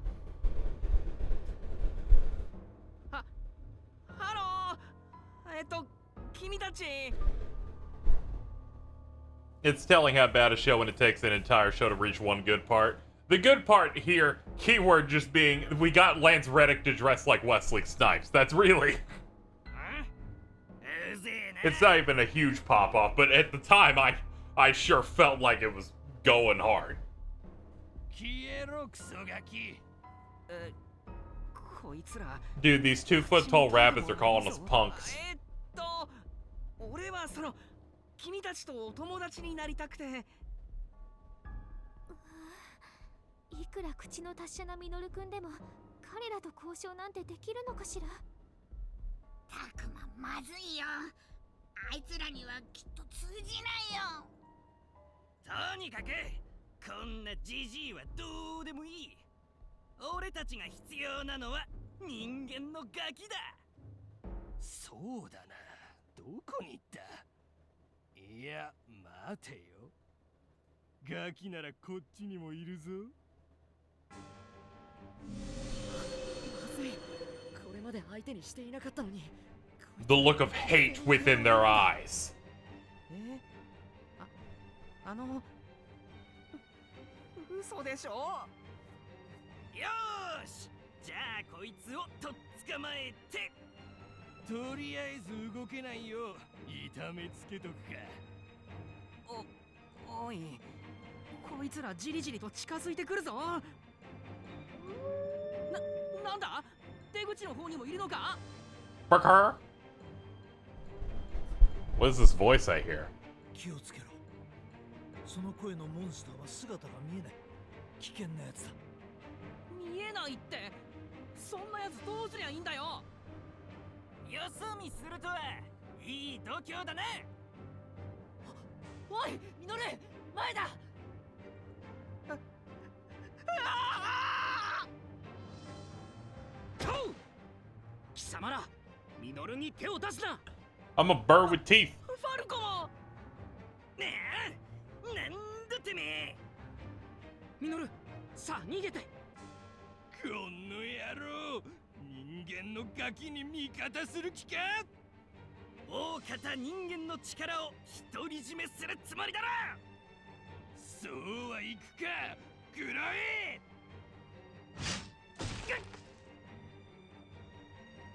Speaker 8: ハロー。君たち。
Speaker 1: It's telling how bad a show when it takes an entire show to reach one good part. The good part here, keyword just being, we got Lance Reddick to dress like Wesley Snipes. That's really... It's not even a huge pop-off, but at the time, I sure felt like it was going hard.
Speaker 8: こいつら。
Speaker 1: Dude, these 2-foot-tall rabbits are calling us punks.
Speaker 8: 俺はその君たちとお友達になりたくて。
Speaker 3: いくら口の達者なミノルくんでも彼らと交渉なんてできるのかしら。
Speaker 4: たくままずいよ。あいつらにはきっと通じないよ。
Speaker 5: とにかくこんなジジイはどうでもいい。俺たちが必要なのは人間のガキだ。そうだな。どこに行った？いや、待てよ。ガキならこっちにもいるぞ。
Speaker 7: まずい。これまで相手にしていなかったのに。
Speaker 1: The look of hate within their eyes.
Speaker 8: 嘘でしょ。
Speaker 5: よーし、じゃあこいつをとっ捕まえて。とりあえず動けないよ。痛めつけとくか。
Speaker 8: おい、こいつらじりじりと近づいてくるぞ。なんだ？出口の方にもいるのか？
Speaker 1: Burger? What is this voice I hear?
Speaker 9: 気をつけろ。その声のモンスターは姿が見えない。危険なやつだ。
Speaker 8: 見えないって。そんなやつどうすりゃいいんだよ。
Speaker 5: よそ見するとはいい度胸だな。
Speaker 8: おい、ミノル、前だ。
Speaker 5: 貴様ら、ミノルに手を出すな。
Speaker 1: I'm a bird with teeth.
Speaker 8: ファルコモン。
Speaker 5: ねえ、なんだてめえ。
Speaker 8: ミノル、さあ逃げて。
Speaker 5: この野郎、人間のガキに味方する気か。大方人間の力を独り占めするつもりだろ。そうはいくか、グロイ。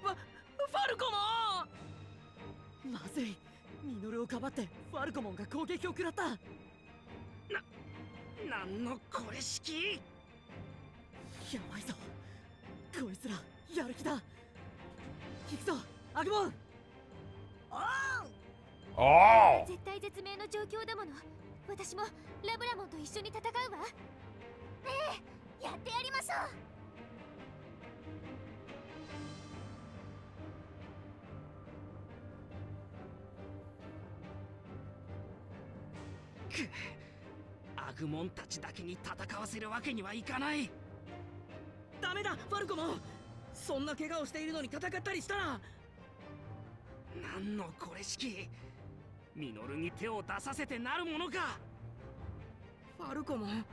Speaker 8: ファルコモン。
Speaker 7: まずい。ミノルをかばってファルコモンが攻撃を食らった。
Speaker 5: なんのこれしき。
Speaker 7: やばいぞ。こいつらやる気だ。行くぞ、アグモン。
Speaker 1: Oh!
Speaker 3: 絶体絶命の状況だもの。私もラブラモンと一緒に戦うわ。ええ、やってやりましょう。
Speaker 5: アグモンたちだけに戦わせるわけにはいかない。
Speaker 8: ダメだ、ファルコモン。そんな怪我をしているのに戦ったりしたら。
Speaker 5: なんのこれしき。ミノルに手を出させてなるものか。
Speaker 8: ファルコモン、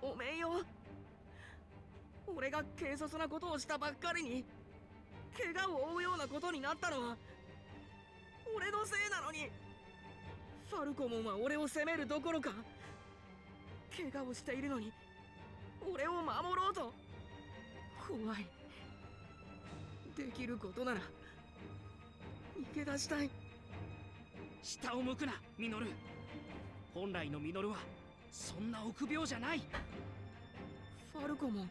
Speaker 8: ごめんよ。俺が軽率なことをしたばっかりに怪我を負うようなことになったのは俺のせいなのに。ファルコモンは俺を責めるどころか怪我をしているのに俺を守ろうと。怖い。できることなら逃げ出したい。
Speaker 5: 下を向くな、ミノル。本来のミノルはそんな臆病じゃない。
Speaker 8: ファルコモン、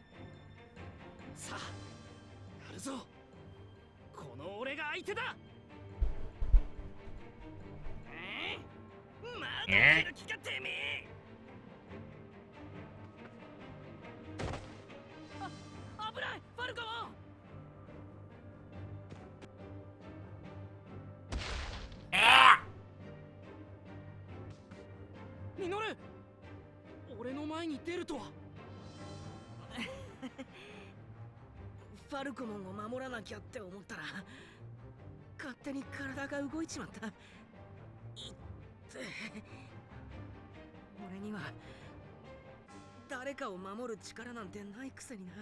Speaker 5: さあやるぞ。この俺が相手だ。まだ来る気かてめえ。あ、危ない、ファルコモン。ミノル、俺の前に出るとは。ファルコモンを守らなきゃって思ったら勝手に体が動いちまった。いって俺には誰かを守る力なんてないくせにな。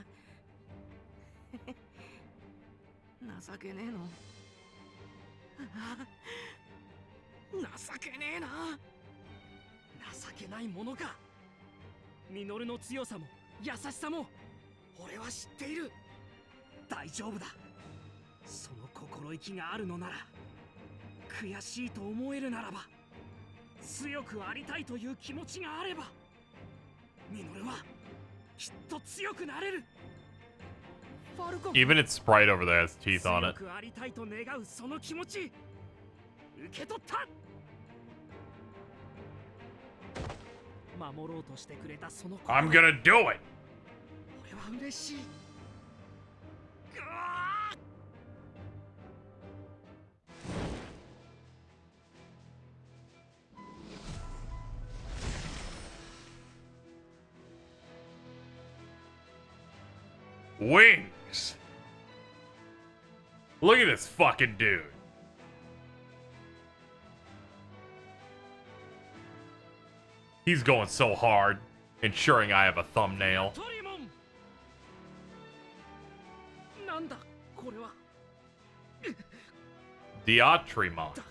Speaker 5: 情けねえの。情けねえな。情けないものか。ミノルの強さも優しさも俺は知っている。大丈夫だ。その心意気があるのなら、悔しいと思えるならば、強くありたいという気持ちがあれば、ミノルはきっと強くなれる。ファルコン、
Speaker 1: Even its sprite over there has teeth on
Speaker 5: 強
Speaker 1: it.
Speaker 5: くありたいと願うその気持ち、受け取った。守ろうとしてくれたその
Speaker 1: I'm gonna do it!
Speaker 5: 俺は嬉しい。
Speaker 1: Wings! Look at this fucking dude. He's going so hard, ensuring I have a thumbnail.
Speaker 5: トリモン、なんだこれは。
Speaker 1: Diatrimon.
Speaker 5: だが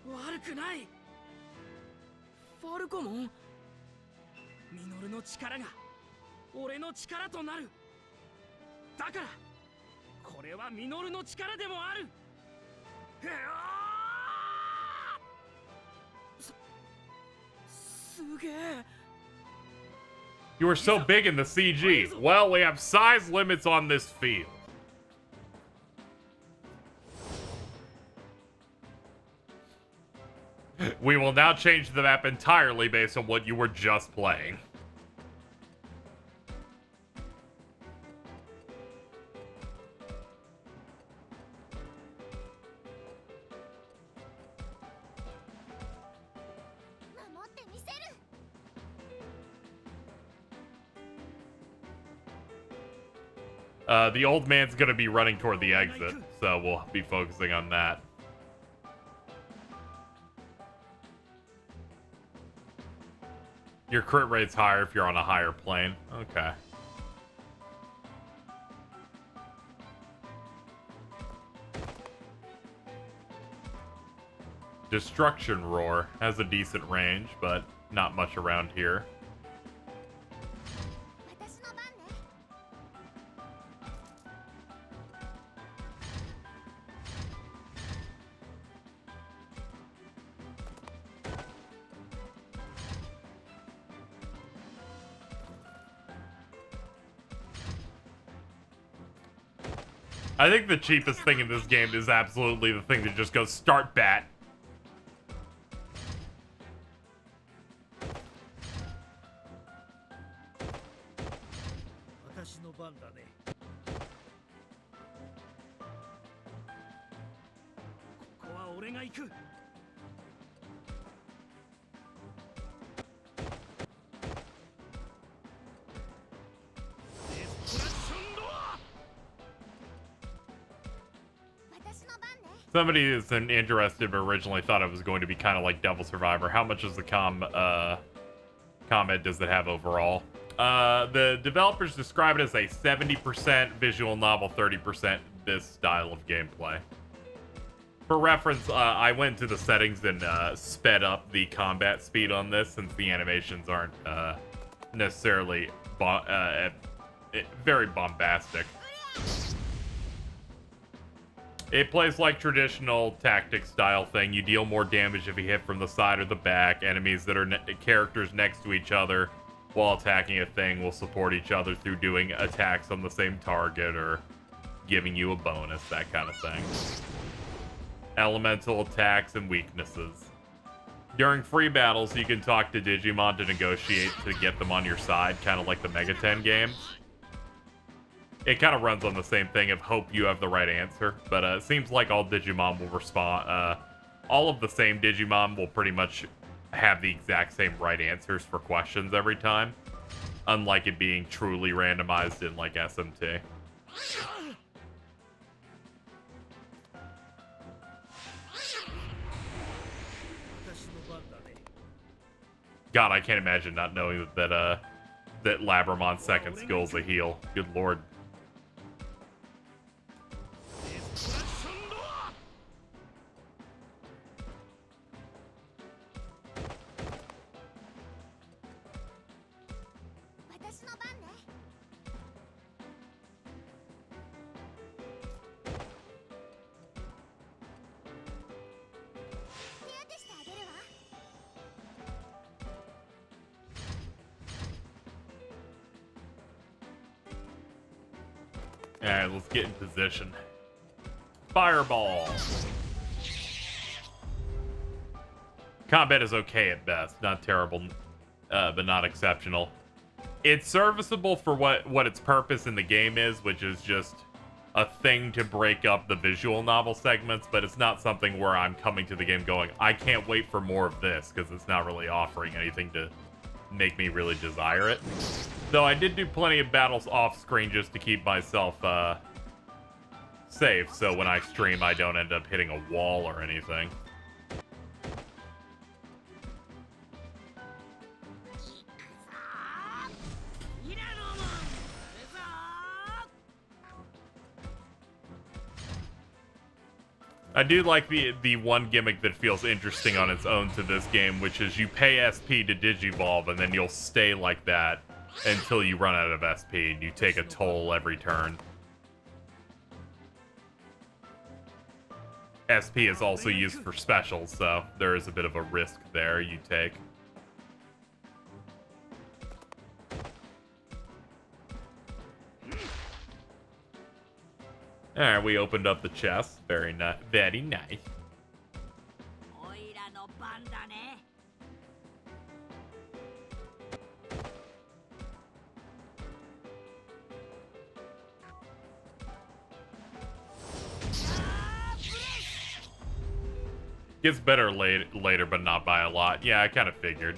Speaker 5: 悪くない。ファルコモン、ミノルの力が俺の力となる。だからこれはミノルの力でもある。すげえ。
Speaker 1: You were so big in the CG. Well, we have size limits on this field. We will now change the map entirely based on what you were just playing. The old man's gonna be running toward the exit, so we'll be focusing on that. Your crit rate's higher if you're on a higher plane. Okay. Destruction Roar has a decent range, but not much around here. I think the cheapest thing in this game is absolutely the thing that just goes start bat. Somebody is interested but originally thought it was going to be kind of like Devil Survivor. How much is the combat does it have overall? The developers describe it as a 70% visual novel, 30% this style of gameplay. For reference, I went to the settings and sped up the combat speed on this since the animations aren't necessarily very bombastic. It plays like traditional tactics style thing. You deal more damage if you hit from the side or the back. Enemies that are characters next to each other while attacking a thing will support each other through doing attacks on the same target or giving you a bonus, that kind of thing. Elemental attacks and weaknesses. During free battles, you can talk to Digimon to negotiate to get them on your side, kind of like the Mega 10 games. It kind of runs on the same thing of hope you have the right answer, but it seems like all Digimon will respond. All of the same Digimon will pretty much have the exact same right answers for questions every time, unlike it being truly randomized in like SMT. God, I can't imagine not knowing that Labramon's second skill is a heal. Good lord. Alright, let's get in position. Fireball! Combat is okay at best. Not terrible, but not exceptional. It's serviceable for what its purpose in the game is, which is just a thing to break up the visual novel segments, but it's not something where I'm coming to the game going, I can't wait for more of this, because it's not really offering anything to make me really desire it. Though I did do plenty of battles off screen just to keep myself safe, so when I stream I don't end up hitting a wall or anything. I do like the one gimmick that feels interesting on its own to this game, which is you pay SP to Digivolve, and then you'll stay like that until you run out of SP, and you take a toll every turn. SP is also used for specials, so there is a bit of a risk there you take. Alright, we opened up the chest. Very nice. Very nice. Gets better later, but not by a lot. Yeah, I kind of figured.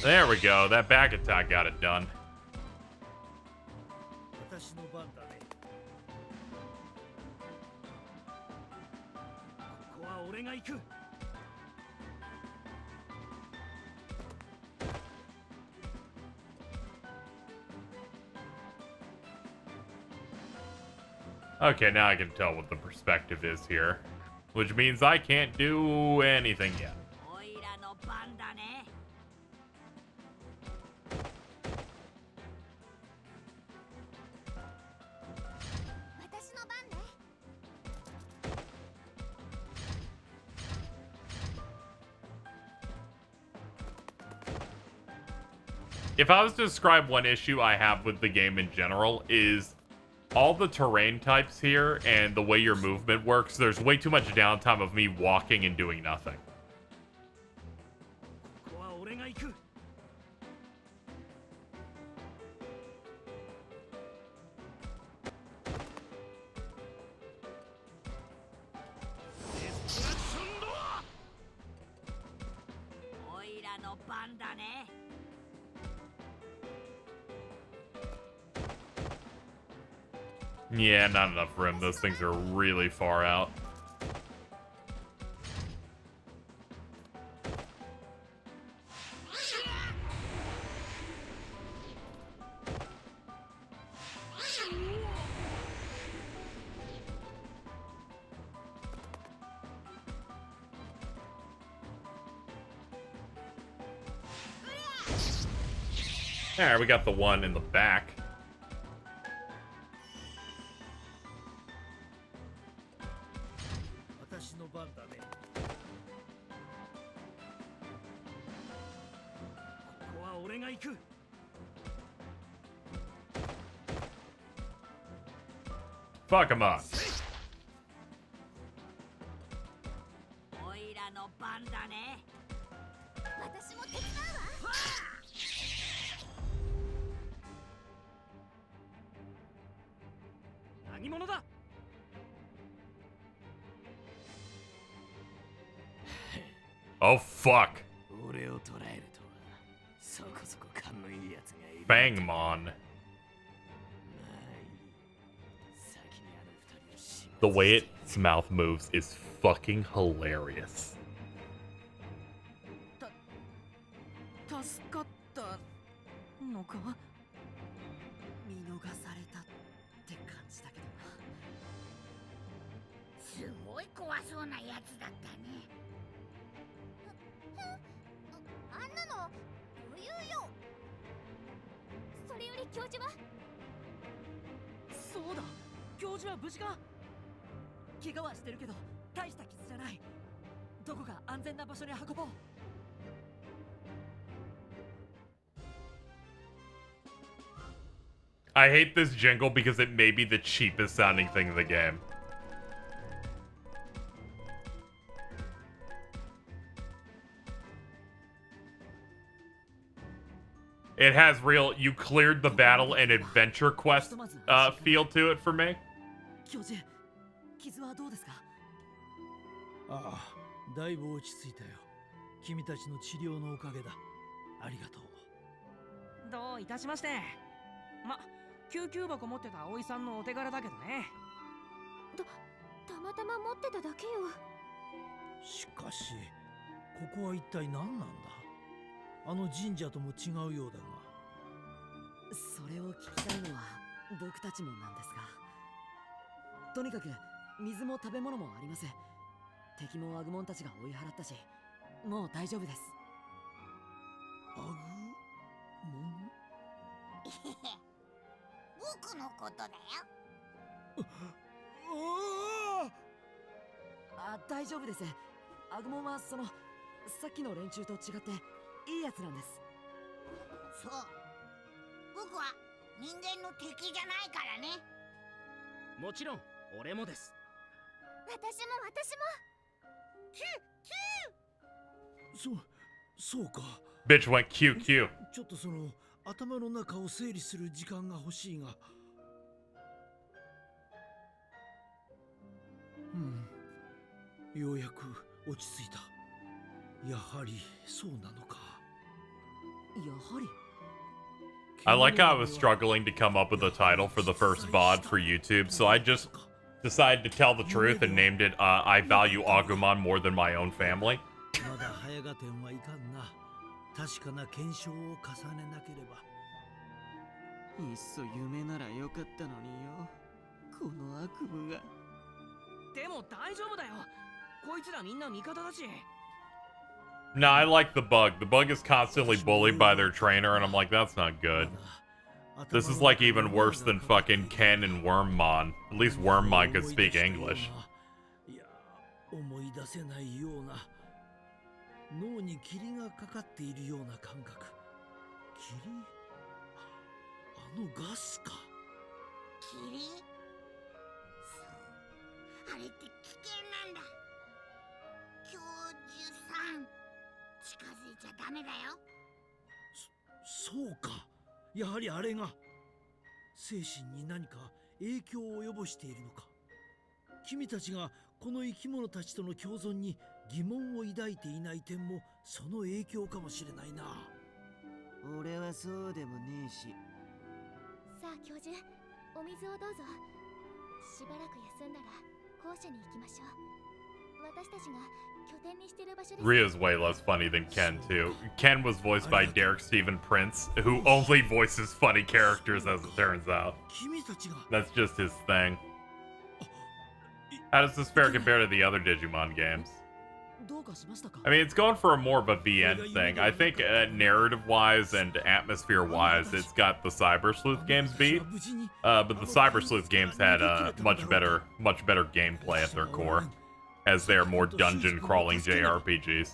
Speaker 1: There we go. That back attack got it done. Okay, now I can tell what the perspective is here, which means I can't do anything yet. If I was to describe one issue I have with the game in general is all the terrain types here and the way your movement works, there's way too much downtime of me walking and doing nothing. Yeah, not enough room. Those things are really far out. Alright, we got the one in the back. Falcomon.
Speaker 4: おいらの番だね。
Speaker 3: 私も手伝うわ。
Speaker 5: 何者だ。
Speaker 1: Oh fuck.
Speaker 5: 俺を捕らえるとはそこそこ勘のいいやつがいる。
Speaker 1: Bangmon. The way its mouth moves is fucking hilarious.
Speaker 8: 助かったのか。
Speaker 7: 見逃されたって感じだけどな。
Speaker 4: すごい怖そうなやつだったね。
Speaker 3: あんなの余裕よ。それより教授は。
Speaker 7: そうだ、教授は無事か。怪我はしてるけど大した傷じゃない。どこか安全な場所に運ぼう。
Speaker 1: I hate this jingle because it may be the cheapest sounding thing in the game. It has real, you cleared the battle and adventure quest feel to it for me.
Speaker 7: 教授、傷はどうですか。
Speaker 9: ああ、だいぶ落ち着いたよ。君たちの治療のおかげだ。ありがとう。
Speaker 8: どういたしまして。ま、救急箱持ってた葵さんのお手柄だけどね。
Speaker 3: たまたま持ってただけよ。
Speaker 9: しかし、ここは一体何なんだ。あの神社とも違うようだが。
Speaker 7: それを聞きたいのは僕たちもなんですが、とにかく水も食べ物もありません。敵もアグモンたちが追い払ったし、もう大丈夫です。
Speaker 9: アグモン？
Speaker 4: 僕のことだよ。
Speaker 7: 大丈夫です。アグモンはさっきの連中と違っていいやつなんです。
Speaker 4: そう、僕は人間の敵じゃないからね。
Speaker 5: もちろん俺もです。
Speaker 3: 私も。
Speaker 9: そうか。
Speaker 1: Bitch went QQ.
Speaker 9: ちょっとその頭の中を整理する時間が欲しいが。ようやく落ち着いた。やはりそうなのか。
Speaker 7: やはり。
Speaker 1: I like how I was struggling to come up with a title for the first VOD for YouTube, so I just decided to tell the truth and named it I Value Agumon More Than My Own Family.
Speaker 9: まだ早がてんはいかんな。確かな検証を重ねなければ。
Speaker 2: いっそ夢ならよかったのによ。この悪夢が。
Speaker 8: でも大丈夫だよ。こいつらみんな味方だし。
Speaker 1: No, I like the bug. The bug is constantly bullied by their trainer, and I'm like, that's not good. This is like even worse than fucking Ken and Wormmon. At least Wormmon could speak English.
Speaker 9: いや、思い出せないような。脳に霧がかかっているような感覚。霧？あのガスか。
Speaker 4: 霧？そう、あれって危険なんだ。教授さん、近づいちゃダメだよ。
Speaker 9: そうか。やはりあれが精神に何か影響を及ぼしているのか。君たちがこの生き物たちとの共存に疑問を抱いていない点もその影響かもしれないな。
Speaker 2: 俺はそうでもねえし。
Speaker 3: さあ教授、お水をどうぞ。しばらく休んだら校舎に行きましょう。私たちが拠点にしてる場所です。
Speaker 1: Rhea's way less funny than Ken, too. Ken was voiced by Derek Stephen Prince, who only voices funny characters, as it turns out.
Speaker 9: 君たちが
Speaker 1: That's just his thing. How does this fare compare to the other Digimon games? I mean, it's going for a more of a VN thing. I think narrative-wise and atmosphere-wise, it's got the Cyber Sleuth games beat. But the Cyber Sleuth games had much better gameplay at their core, as they are more dungeon-crawling JRPGs.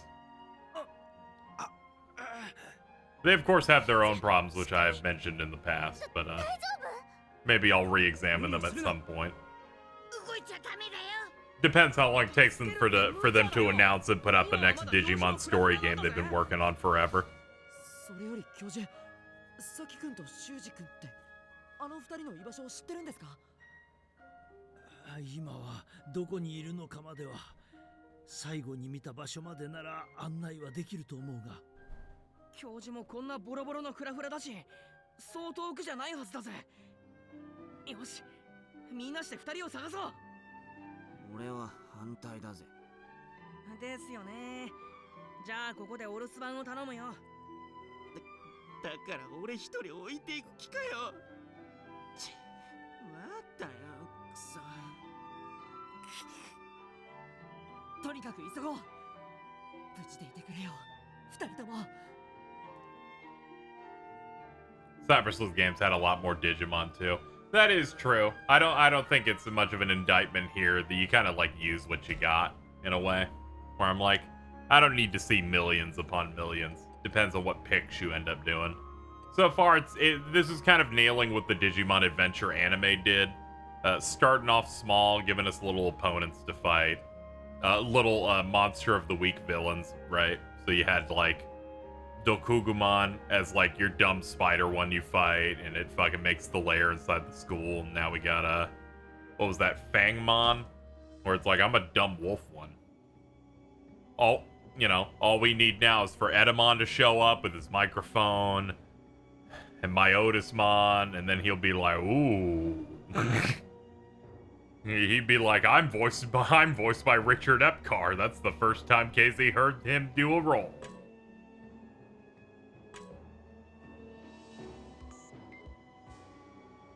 Speaker 1: They, of course, have their own problems, which I have mentioned in the past, but maybe I'll re-examine them at some point. Depends how long it takes them for them to announce and put out the next Digimon story game they've been working on forever.
Speaker 9: 今はどこにいるのかまでは最後に見た場所までなら案内はできると思うが
Speaker 8: 教授もこんなボロボロのフラフラだしそう遠くじゃないはずだぜよしみんなして二人を探そう俺は反対だぜですよねじゃあここでお留守番を頼むよだから俺一人置いていく気かよちわったよくそとにかく急ごう無事でいてくれよ二人とも
Speaker 1: Cyber Sleuth games had a lot more Digimon too. That is true. I don't think it's much of an indictment here that you kind of like use what you got in a way. Where I'm like, I don't need to see millions upon millions. Depends on what picks you end up doing. So far, this is kind of nailing what the Digimon Adventure anime did. Starting off small, giving us little opponents to fight. Little monster of the week villains, right? So you had like Dokugumon as like your dumb spider one you fight, and it fucking makes the lair inside the school. And now we got what was that, Fangmon? Where it's like, I'm a dumb wolf one. All we need now is for Edamon to show up with his microphone and Myotismon, and then he'll be like, ooh. He'd be like, I'm voiced by Richard Epcar. That's the first time KZ heard him do a role.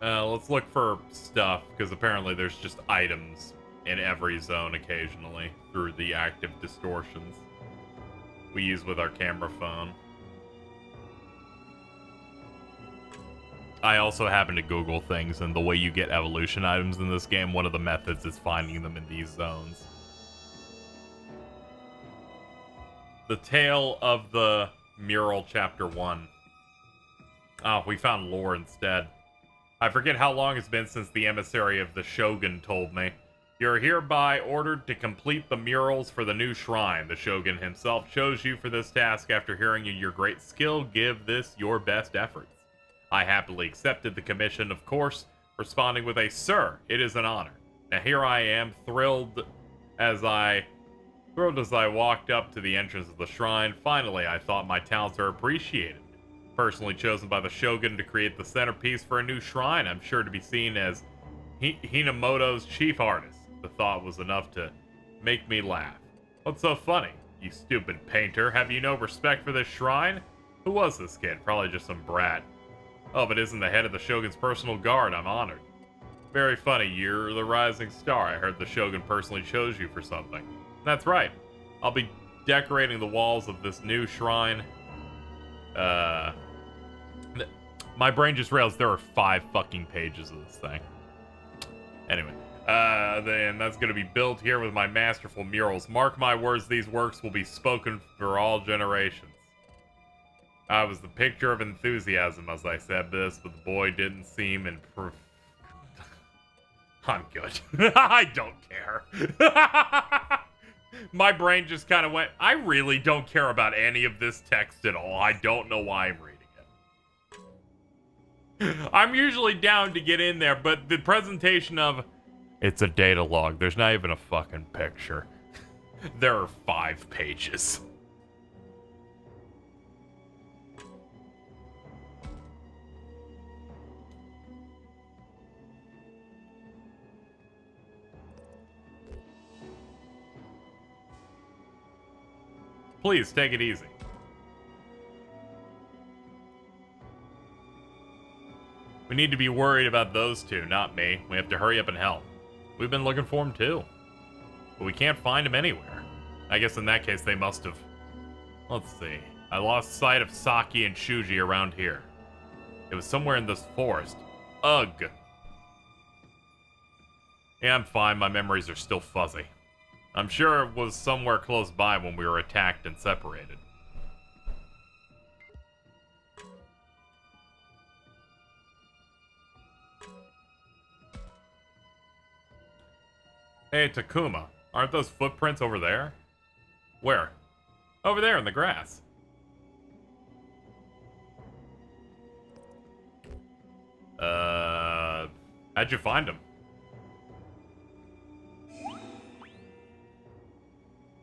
Speaker 1: Let's look for stuff, because apparently there's just items in every zone occasionally through the active distortions we use with our camera phone. I also happen to Google things, and the way you get evolution items in this game, one of the methods is finding them in these zones. The Tale of the Mural Chapter 1. Oh, we found lore instead. I forget how long it's been since the emissary of the Shogun told me. You're hereby ordered to complete the murals for the new shrine. The Shogun himself chose you for this task after hearing your great skill. Give this your best efforts. I happily accepted the commission, of course, responding with a "Sir, it is an honor." Now here I am, thrilled as I walked up to the entrance of the shrine. Finally, I thought my talents are appreciated. Personally chosen by the Shogun to create the centerpiece for a new shrine, I'm sure to be seen as Hinamoto's chief artist. The thought was enough to make me laugh. What's so funny? You stupid painter, have you no respect for this shrine? Who was this kid? Probably just some brat. Oh, but isn't the head of the Shogun's personal guard. I'm honored. Very funny, you're the rising star. I heard the Shogun personally chose you for something. That's right. I'll be decorating the walls of this new shrine. My brain just realized there are 5 fucking pages of this thing. Anyway, then that's going to be built here with my masterful murals. Mark my words, these works will be spoken for all generations. I was the picture of enthusiasm as I said this, but the boy didn't seem I'm good. I don't care. My brain just kind of went, I really don't care about any of this text at all. I don't know why I'm reading it. I'm usually down to get in there, but the presentation of, it's a data log. There's not even a fucking picture. There are 5 pages. Please, take it easy. We need to be worried about those two, not me. We have to hurry up and help. We've been looking for them too. But we can't find them anywhere. I guess in that case they must have... Let's see. I lost sight of Saki and Shuji around here. It was somewhere in this forest. Ugh. Yeah, I'm fine. My memories are still fuzzy. I'm sure it was somewhere close by when we were attacked and separated. Hey, Takuma. Aren't those footprints over there? Where? Over there in the grass. How'd you find him?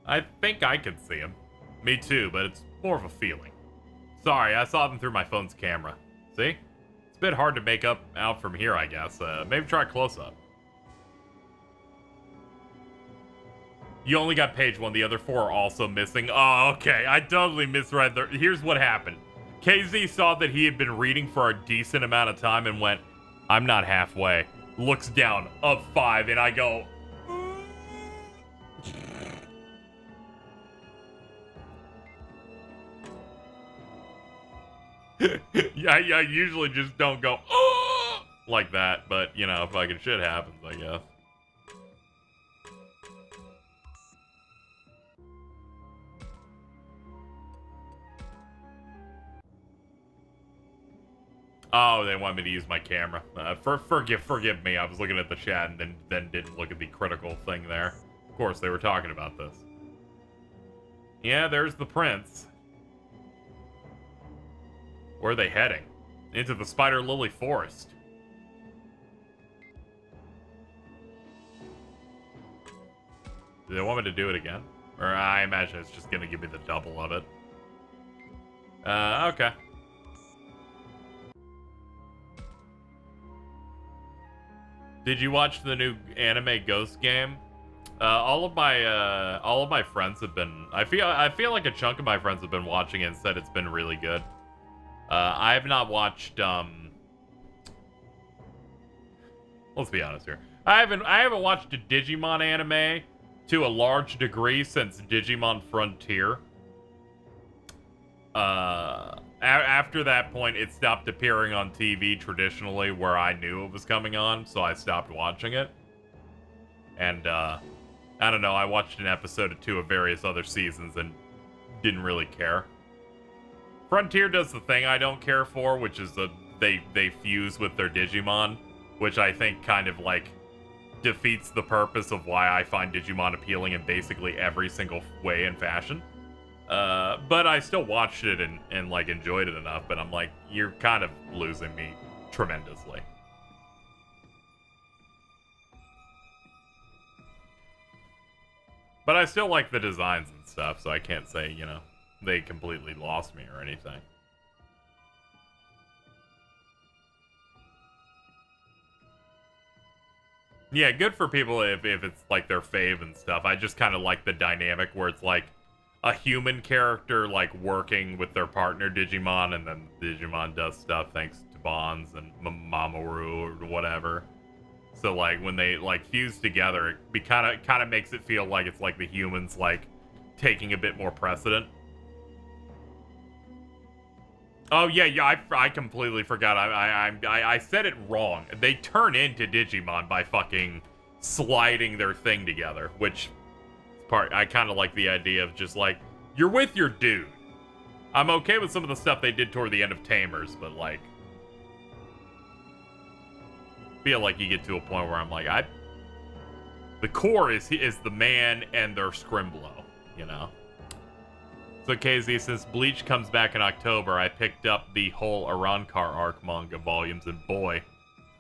Speaker 1: I think I could see him. Me too, but it's more of a feeling. Sorry, I saw them through my phone's camera. See? It's a bit hard to make out from here, I guess. Maybe try close-up. You only got page 1, the other 4 are also missing. Oh, okay, I totally misread the... Here's what happened. KZ saw that he had been reading for a decent amount of time and went, I'm not halfway. Looks down, up 5, and I go... yeah, I usually just don't go, oh! Like that, but, you know, fucking shit happens, I guess. Oh, they want me to use my camera. Forgive me. I was looking at the chat and then didn't look at the critical thing there. Of course, they were talking about this. Yeah, there's the prince. Where are they heading? Into the Spider Lily Forest. Do they want me to do it again? Or I imagine it's just gonna give me the double of it. Okay. Did you watch the new anime Ghost game? All of my friends have been. I feel like a chunk of my friends have been watching it and said it's been really good. I have not watched. Let's be honest here. I haven't watched a Digimon anime to a large degree since Digimon Frontier. After that point, it stopped appearing on TV traditionally where I knew it was coming on, so I stopped watching it. And, I don't know, I watched an episode or 2 of various other seasons and didn't really care. Frontier does the thing I don't care for, which is they fuse with their Digimon, which I think kind of, like, defeats the purpose of why I find Digimon appealing in basically every single way and fashion. But I still watched it and like enjoyed it enough, but I'm like, you're kind of losing me tremendously. But I still like the designs and stuff, so I can't say, you know, they completely lost me or anything. Yeah, good for people if it's like their fave and stuff. I just kind of like the dynamic where it's like a human character like working with their partner Digimon, and then Digimon does stuff thanks to bonds and Mamoru or whatever. So like when they like fuse together, it kind of makes it feel like it's like the humans like taking a bit more precedent. Oh yeah, I completely forgot. I said it wrong. They turn into Digimon by fucking sliding their thing together, which part I kind of like the idea of just like, you're with your dude. I'm okay with some of the stuff they did toward the end of Tamers, but like feel like you get to a point where I'm like, the core is the man and their Scrimblow, you know. So KZ, since Bleach comes back in October, I picked up the whole Arankar arc manga volumes, and boy,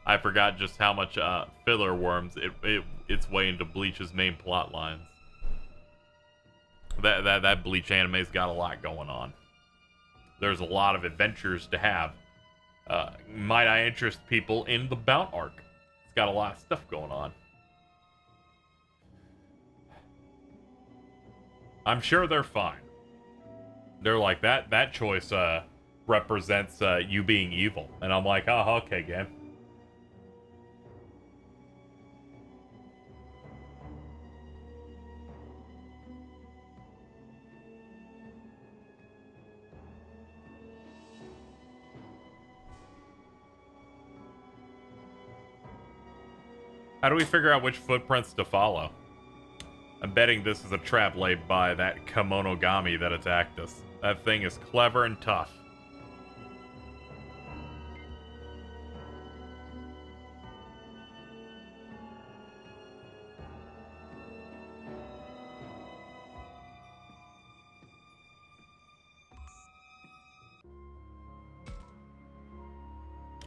Speaker 1: I forgot just how much filler worms its way into Bleach's main plot lines. That Bleach anime's got a lot going on. There's a lot of adventures to have. Might I interest people in the Bout arc? It's got a lot of stuff going on. I'm sure they're fine. They're like, that choice represents you being evil. And I'm like, oh, okay, game. How do we figure out which footprints to follow? I'm betting this is a trap laid by that Kemonogami that attacked us. That thing is clever and tough.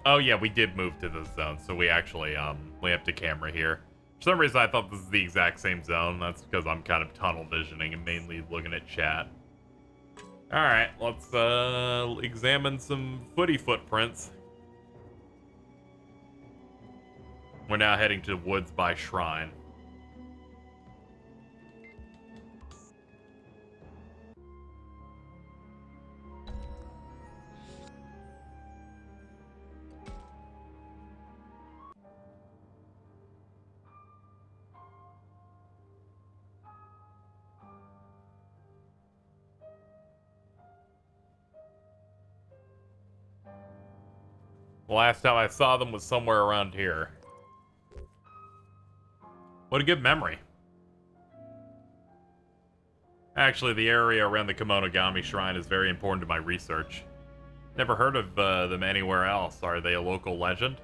Speaker 1: Oh yeah, we did move to this zone, so we actually have to camera here. For some reason I thought this is the exact same zone. That's because I'm kind of tunnel visioning and mainly looking at chat. Alright, let's examine some footy footprints. We're now heading to the woods by Shrine. The last time I saw them was somewhere around here. What a good memory. Actually, the area around the Kemonogami Shrine is very important to my research. Never heard of them anywhere else. Are they a local legend?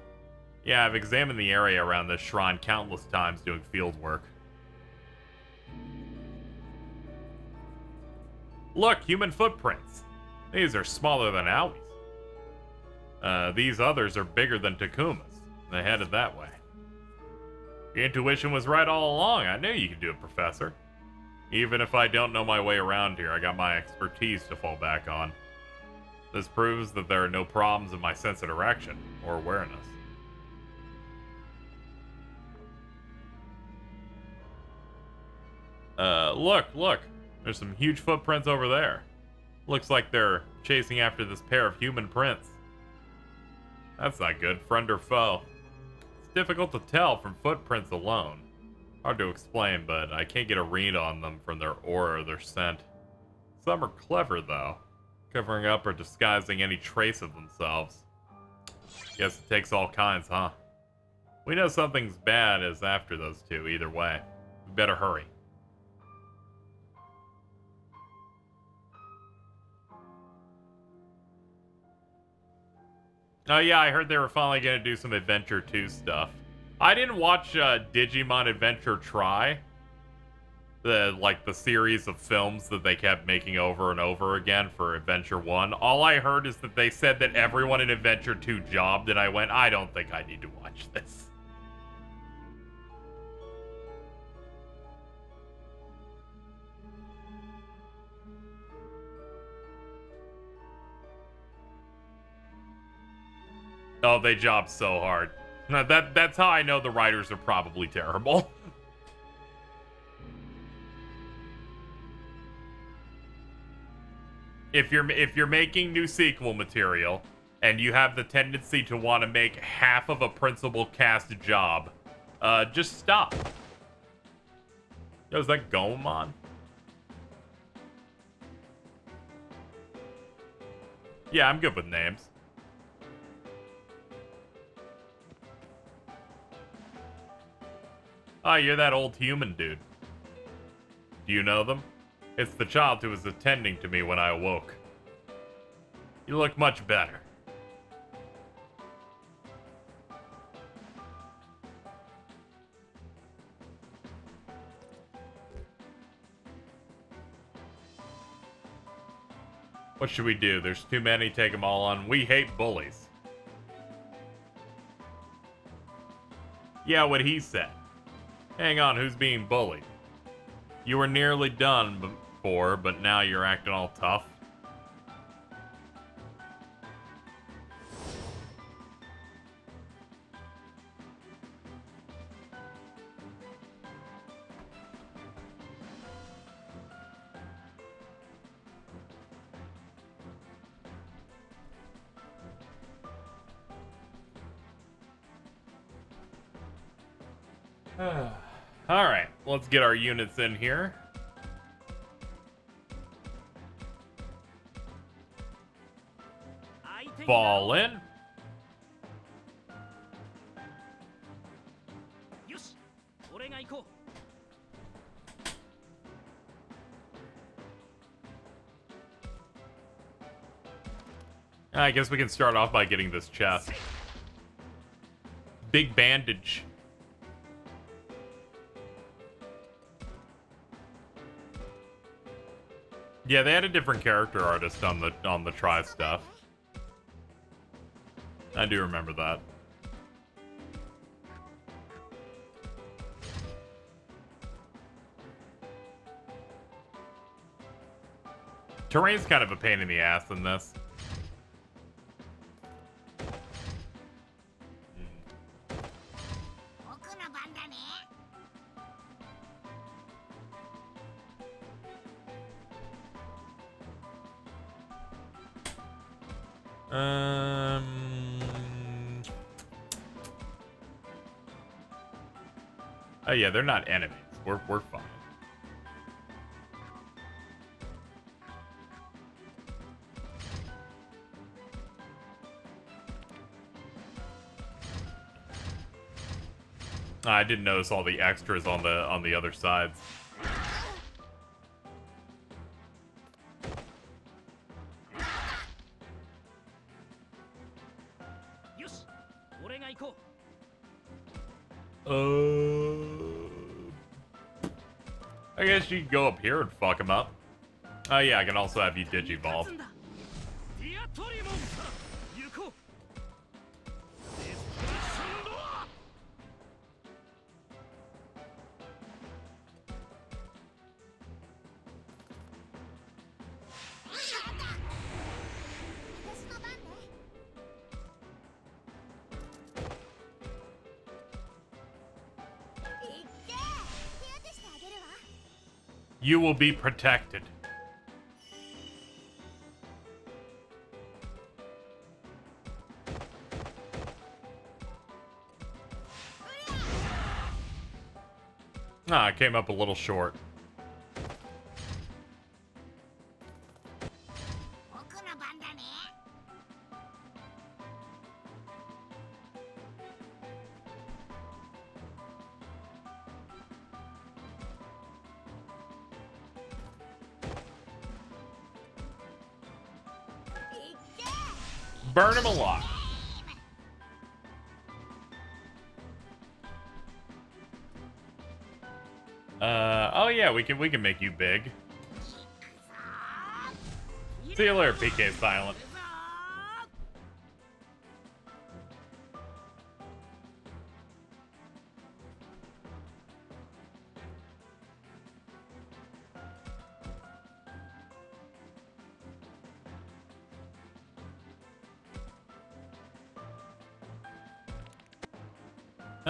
Speaker 1: Yeah, I've examined the area around this shrine countless times doing field work. Look, human footprints. These are smaller than Aoi's. These others are bigger than Takuma's. They headed that way. Your intuition was right all along. I knew you could do it, Professor. Even if I don't know my way around here, I got my expertise to fall back on. This proves that there are no problems in my sense of direction or awareness. Look. There's some huge footprints over there. Looks like they're chasing after this pair of human prints. That's not good, friend or foe. It's difficult to tell from footprints alone. Hard to explain, but I can't get a read on them from their aura or their scent. Some are clever, though, covering up or disguising any trace of themselves. Guess it takes all kinds, huh? We know something's bad is after those two, either way. We better hurry. Oh yeah, I heard they were finally gonna do some Adventure 2 stuff. I didn't watch Digimon Adventure Try. The series of films that they kept making over and over again for Adventure 1. All I heard is that they said that everyone in Adventure 2 jobbed, and I went, I don't think I need to watch this. Oh, they job so hard. That's how I know the writers are probably terrible. If you're making new sequel material and you have the tendency to want to make half of a principal cast job, just stop. Yo, is that Gomon? Yeah, I'm good with names. Ah, you're that old human dude. Do you know them? It's the child who was attending to me when I awoke. You look much better. What should we do? There's too many, take them all on. We hate bullies. Yeah, what he said. Hang on, who's being bullied? You were nearly done before, but now you're acting all tough. Alright, let's get our units in here. Fall in.
Speaker 5: Yosh. 俺が行こう。
Speaker 1: I guess we can start off by getting this chest. Big bandage. Yeah, they had a different character artist on the try stuff. I do remember that. Terrain's kind of a pain in the ass in this. Oh yeah, they're not enemies. We're fine. I didn't notice all the extras on the other sides. I guess you can go up here and fuck him up. Oh yeah, I can also have you digivolve. You will be protected. Ah, I came up a little short. Burn him alive. Oh yeah, we can make you big. See you later, KZXcellent.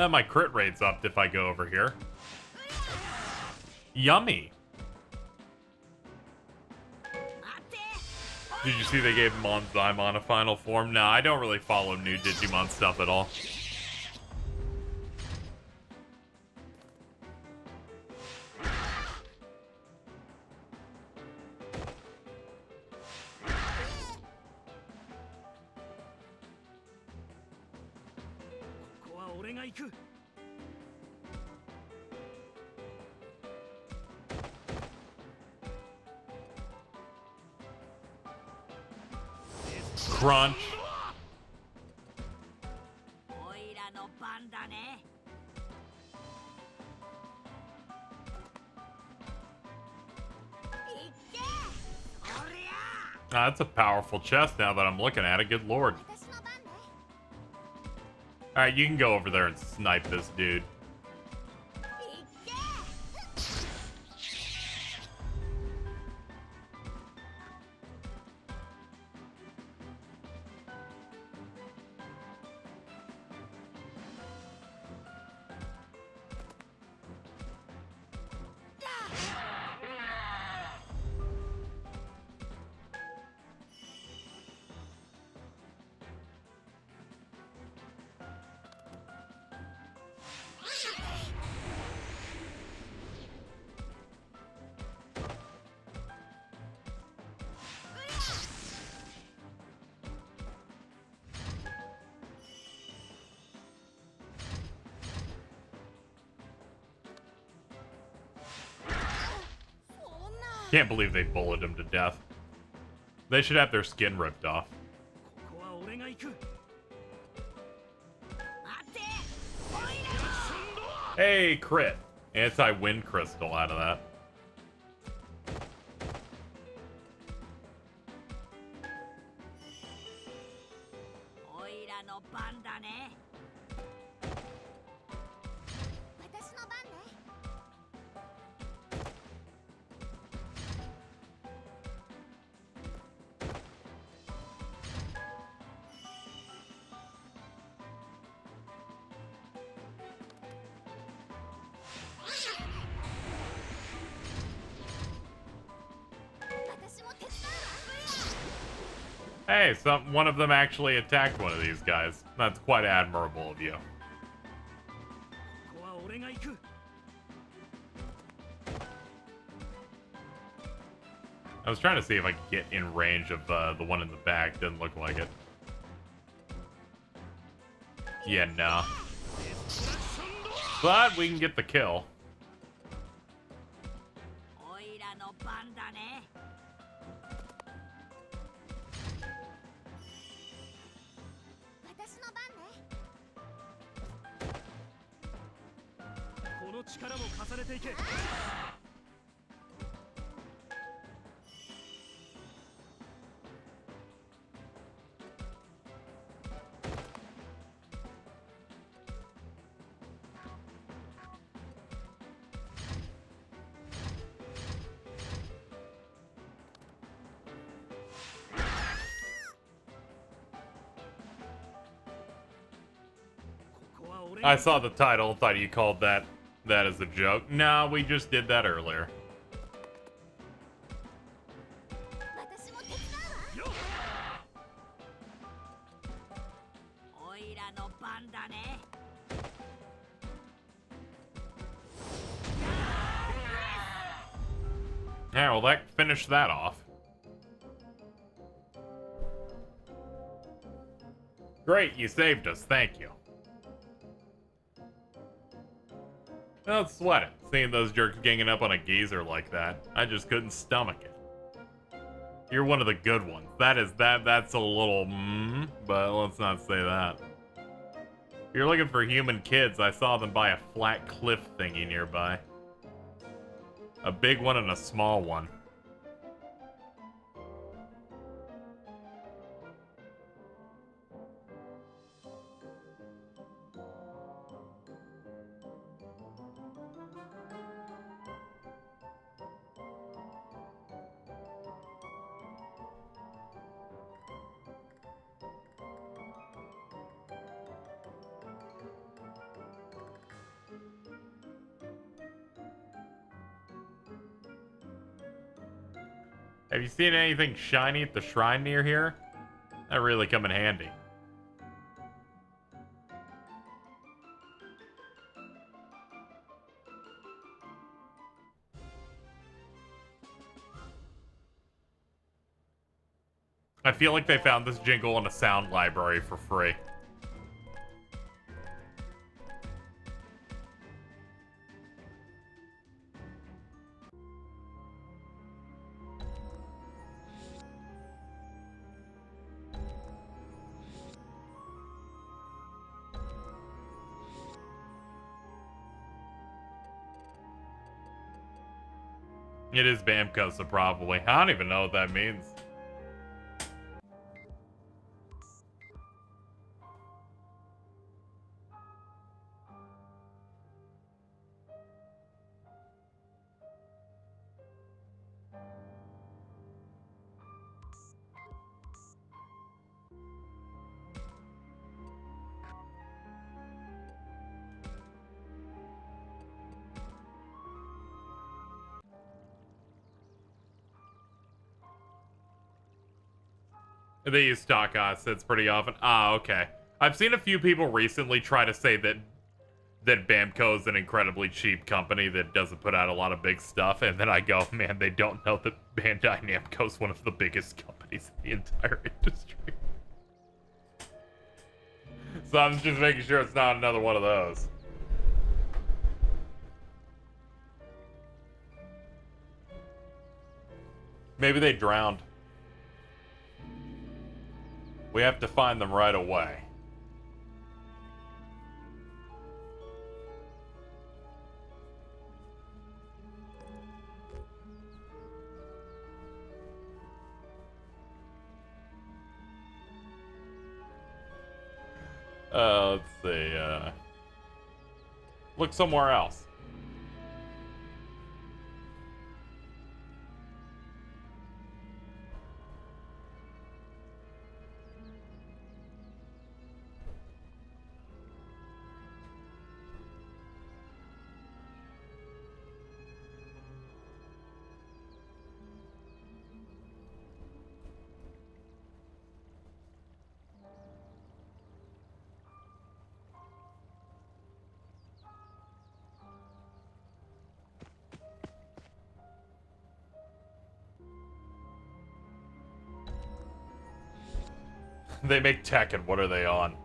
Speaker 1: My crit rate's up if I go over here. Yummy. Did you see they gave Monzaimon a final form? No, I don't really follow new Digimon stuff at all. Crunch. That's a powerful chest now that I'm looking at it. Good lord. Alright, you can go over there and snipe this dude. Can't believe they bullied him to death. They should have their skin ripped off.
Speaker 5: ここは俺が行く。
Speaker 1: Hey, crit. Anti-wind crystal out of that.
Speaker 4: おいらの番だね。
Speaker 3: 私の番ね。私も手伝うわ。
Speaker 1: Hey, one of them actually attacked one of these guys. That's quite admirable of you.
Speaker 5: ここは俺が行く。
Speaker 1: I was trying to see if I could get in range of the one in the back. Didn't look like it. Yeah, no. But we can get the kill.
Speaker 4: おいらの番だね。
Speaker 3: 私の番ね。
Speaker 5: この力も重ねていけ。
Speaker 1: I saw the title and thought you called that as a joke. No, we just did that earlier.
Speaker 3: 私も手伝うわ。
Speaker 4: おいらの番だね。
Speaker 1: Yeah, well, that finished that off. Great, you saved us. Thank you. Don't sweat it. Seeing those jerks ganging up on a geezer like that, I just couldn't stomach it. You're one of the good ones. That's a little but let's not say that. If you're looking for human kids, I saw them by a flat cliff thingy nearby. A big one and a small one. Have you seen anything shiny at the shrine near here? That really come in handy. I feel like they found this jingle in a sound library for free. It is Bamco, so probably. I don't even know what that means. They use stock assets pretty often. Ah, okay. I've seen a few people recently try to say that Bamco is an incredibly cheap company that doesn't put out a lot of big stuff, and then I go, man, they don't know that Bandai Namco is one of the biggest companies in the entire industry. So I'm just making sure it's not another one of those. Maybe they drowned. We have to find them right away. Let's see, look somewhere else. They make Tekken. What are they on?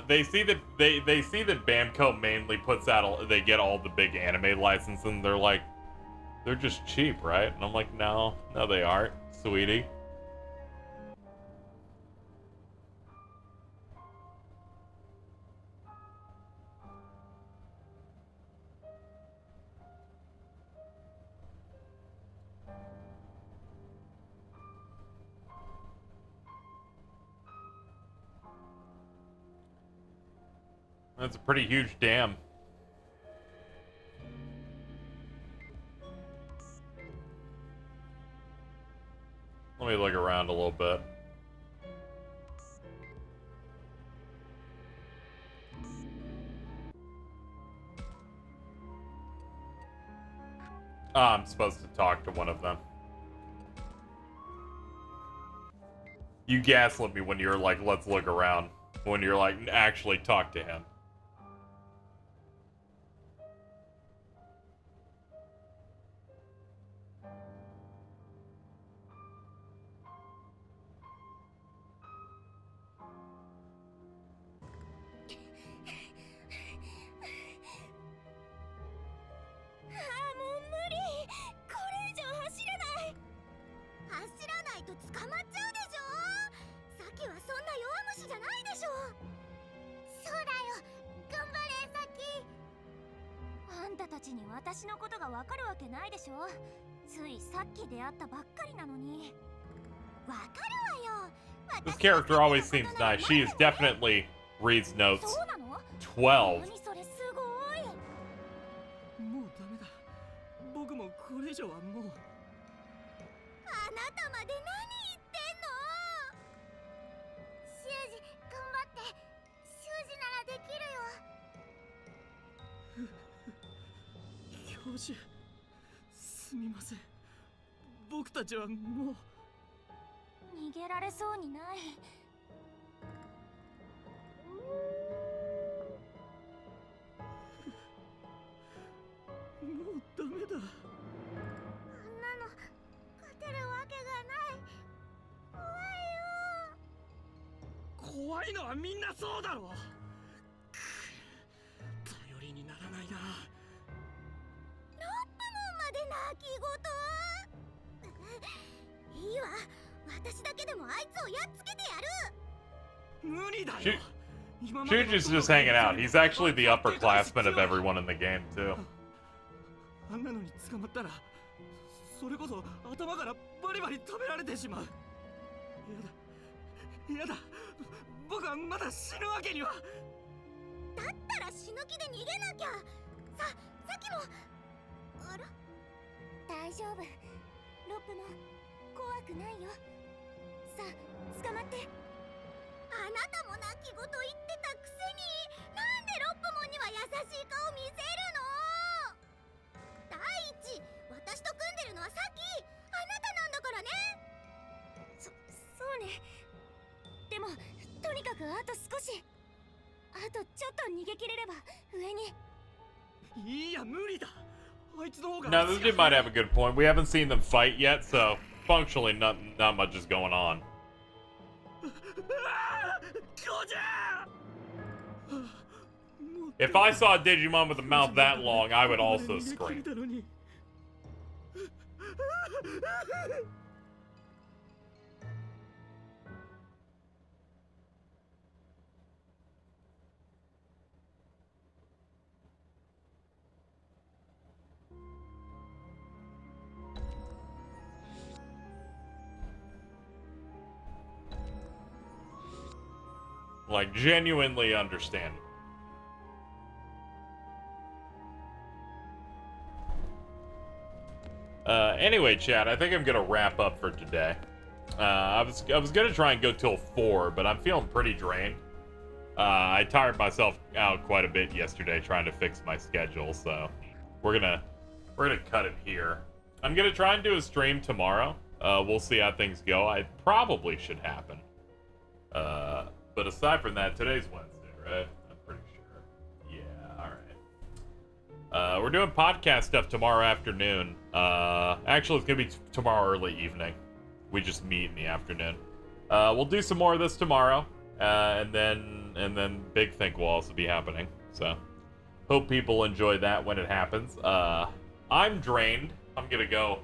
Speaker 1: They see that they see that Bamco mainly puts out. They get all the big anime licenses, and they're like, they're just cheap, right? And I'm like, no, they aren't, sweetie. That's a pretty huge dam. Let me look around a little bit. I'm supposed to talk to one of them. You gaslit me when you're like, let's look around. When you're like, actually talk to him. This character always seems nice. She is definitely reads notes 12.
Speaker 2: もうダメだ。僕もこれ以上はもう。
Speaker 3: あなたまで何言ってんの？修二、頑張って。修二ならできるよ。
Speaker 2: 教授、すみません。僕たちはもう。
Speaker 3: 逃げられそうにない。
Speaker 2: もうダメだ。
Speaker 3: あんなの勝てるわけがない。怖いよ。
Speaker 2: 怖いのはみんなそうだろう。頼りにならないな。
Speaker 3: ロップモンまで泣き言。いいわ。私だけでもあいつをやっつけてやる。
Speaker 2: 無理だよ。
Speaker 1: Shuji's just hanging out. He's actually the upperclassman of everyone in the game, too.
Speaker 2: あんなのに捕まったら、それこそ頭からバリバリ食べられてしまう。やだ。僕はまだ死ぬわけには。
Speaker 3: だったら死ぬ気で逃げなきゃ。さっきも。あら。大丈夫。ロップも怖くないよ。さあ、捕まって。あなたも泣き言言ってたくせに、なんでロップモンには優しい顔見せるの？第一、私と組んでるのはさっき、あなたなんだからね。そうね。でも、とにかくあと少し。あとちょっと逃げ切れれば上に。
Speaker 2: いいや、無理だ。あいつの方が。
Speaker 1: Now, this dude might have a good point. We haven't seen them fight yet, so functionally not much is going on. If I saw a Digimon with a mouth that long, I would also scream. Like, genuinely understand. Anyway, chat, I think I'm gonna wrap up for today. I was gonna try and go till 4, but I'm feeling pretty drained. I tired myself out quite a bit yesterday trying to fix my schedule, so we're gonna cut it here. I'm gonna try and do a stream tomorrow. We'll see how things go. I probably should happen. But aside from that, today's Wednesday, right? I'm pretty sure. Yeah, alright. We're doing podcast stuff tomorrow afternoon. Actually, it's gonna be tomorrow early evening. We just meet in the afternoon. We'll do some more of this tomorrow. And then Big Think will also be happening. So, hope people enjoy that when it happens. I'm drained. I'm gonna go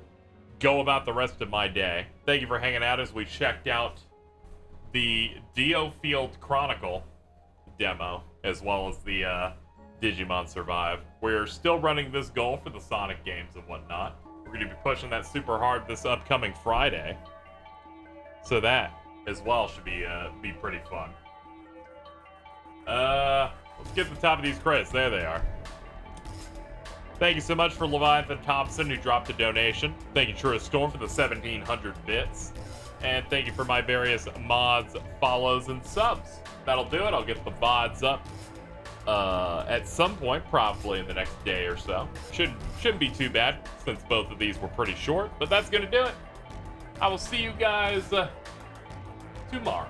Speaker 1: about the rest of my day. Thank you for hanging out as we checked out the Dio Field Chronicle demo, as well as the Digimon Survive. We're still running this goal for the Sonic games and whatnot. We're going to be pushing that super hard this upcoming Friday. So that, as well, should be pretty fun. Let's get to the top of these credits. There they are. Thank you so much for Leviathan Thompson, who dropped a donation. Thank you, True Storm, for the 1,700 bits. And thank you for my various mods, follows, and subs. That'll do it. I'll get the VODs up at some point, probably in the next day or so. Shouldn't be too bad, since both of these were pretty short. But that's going to do it. I will see you guys tomorrow.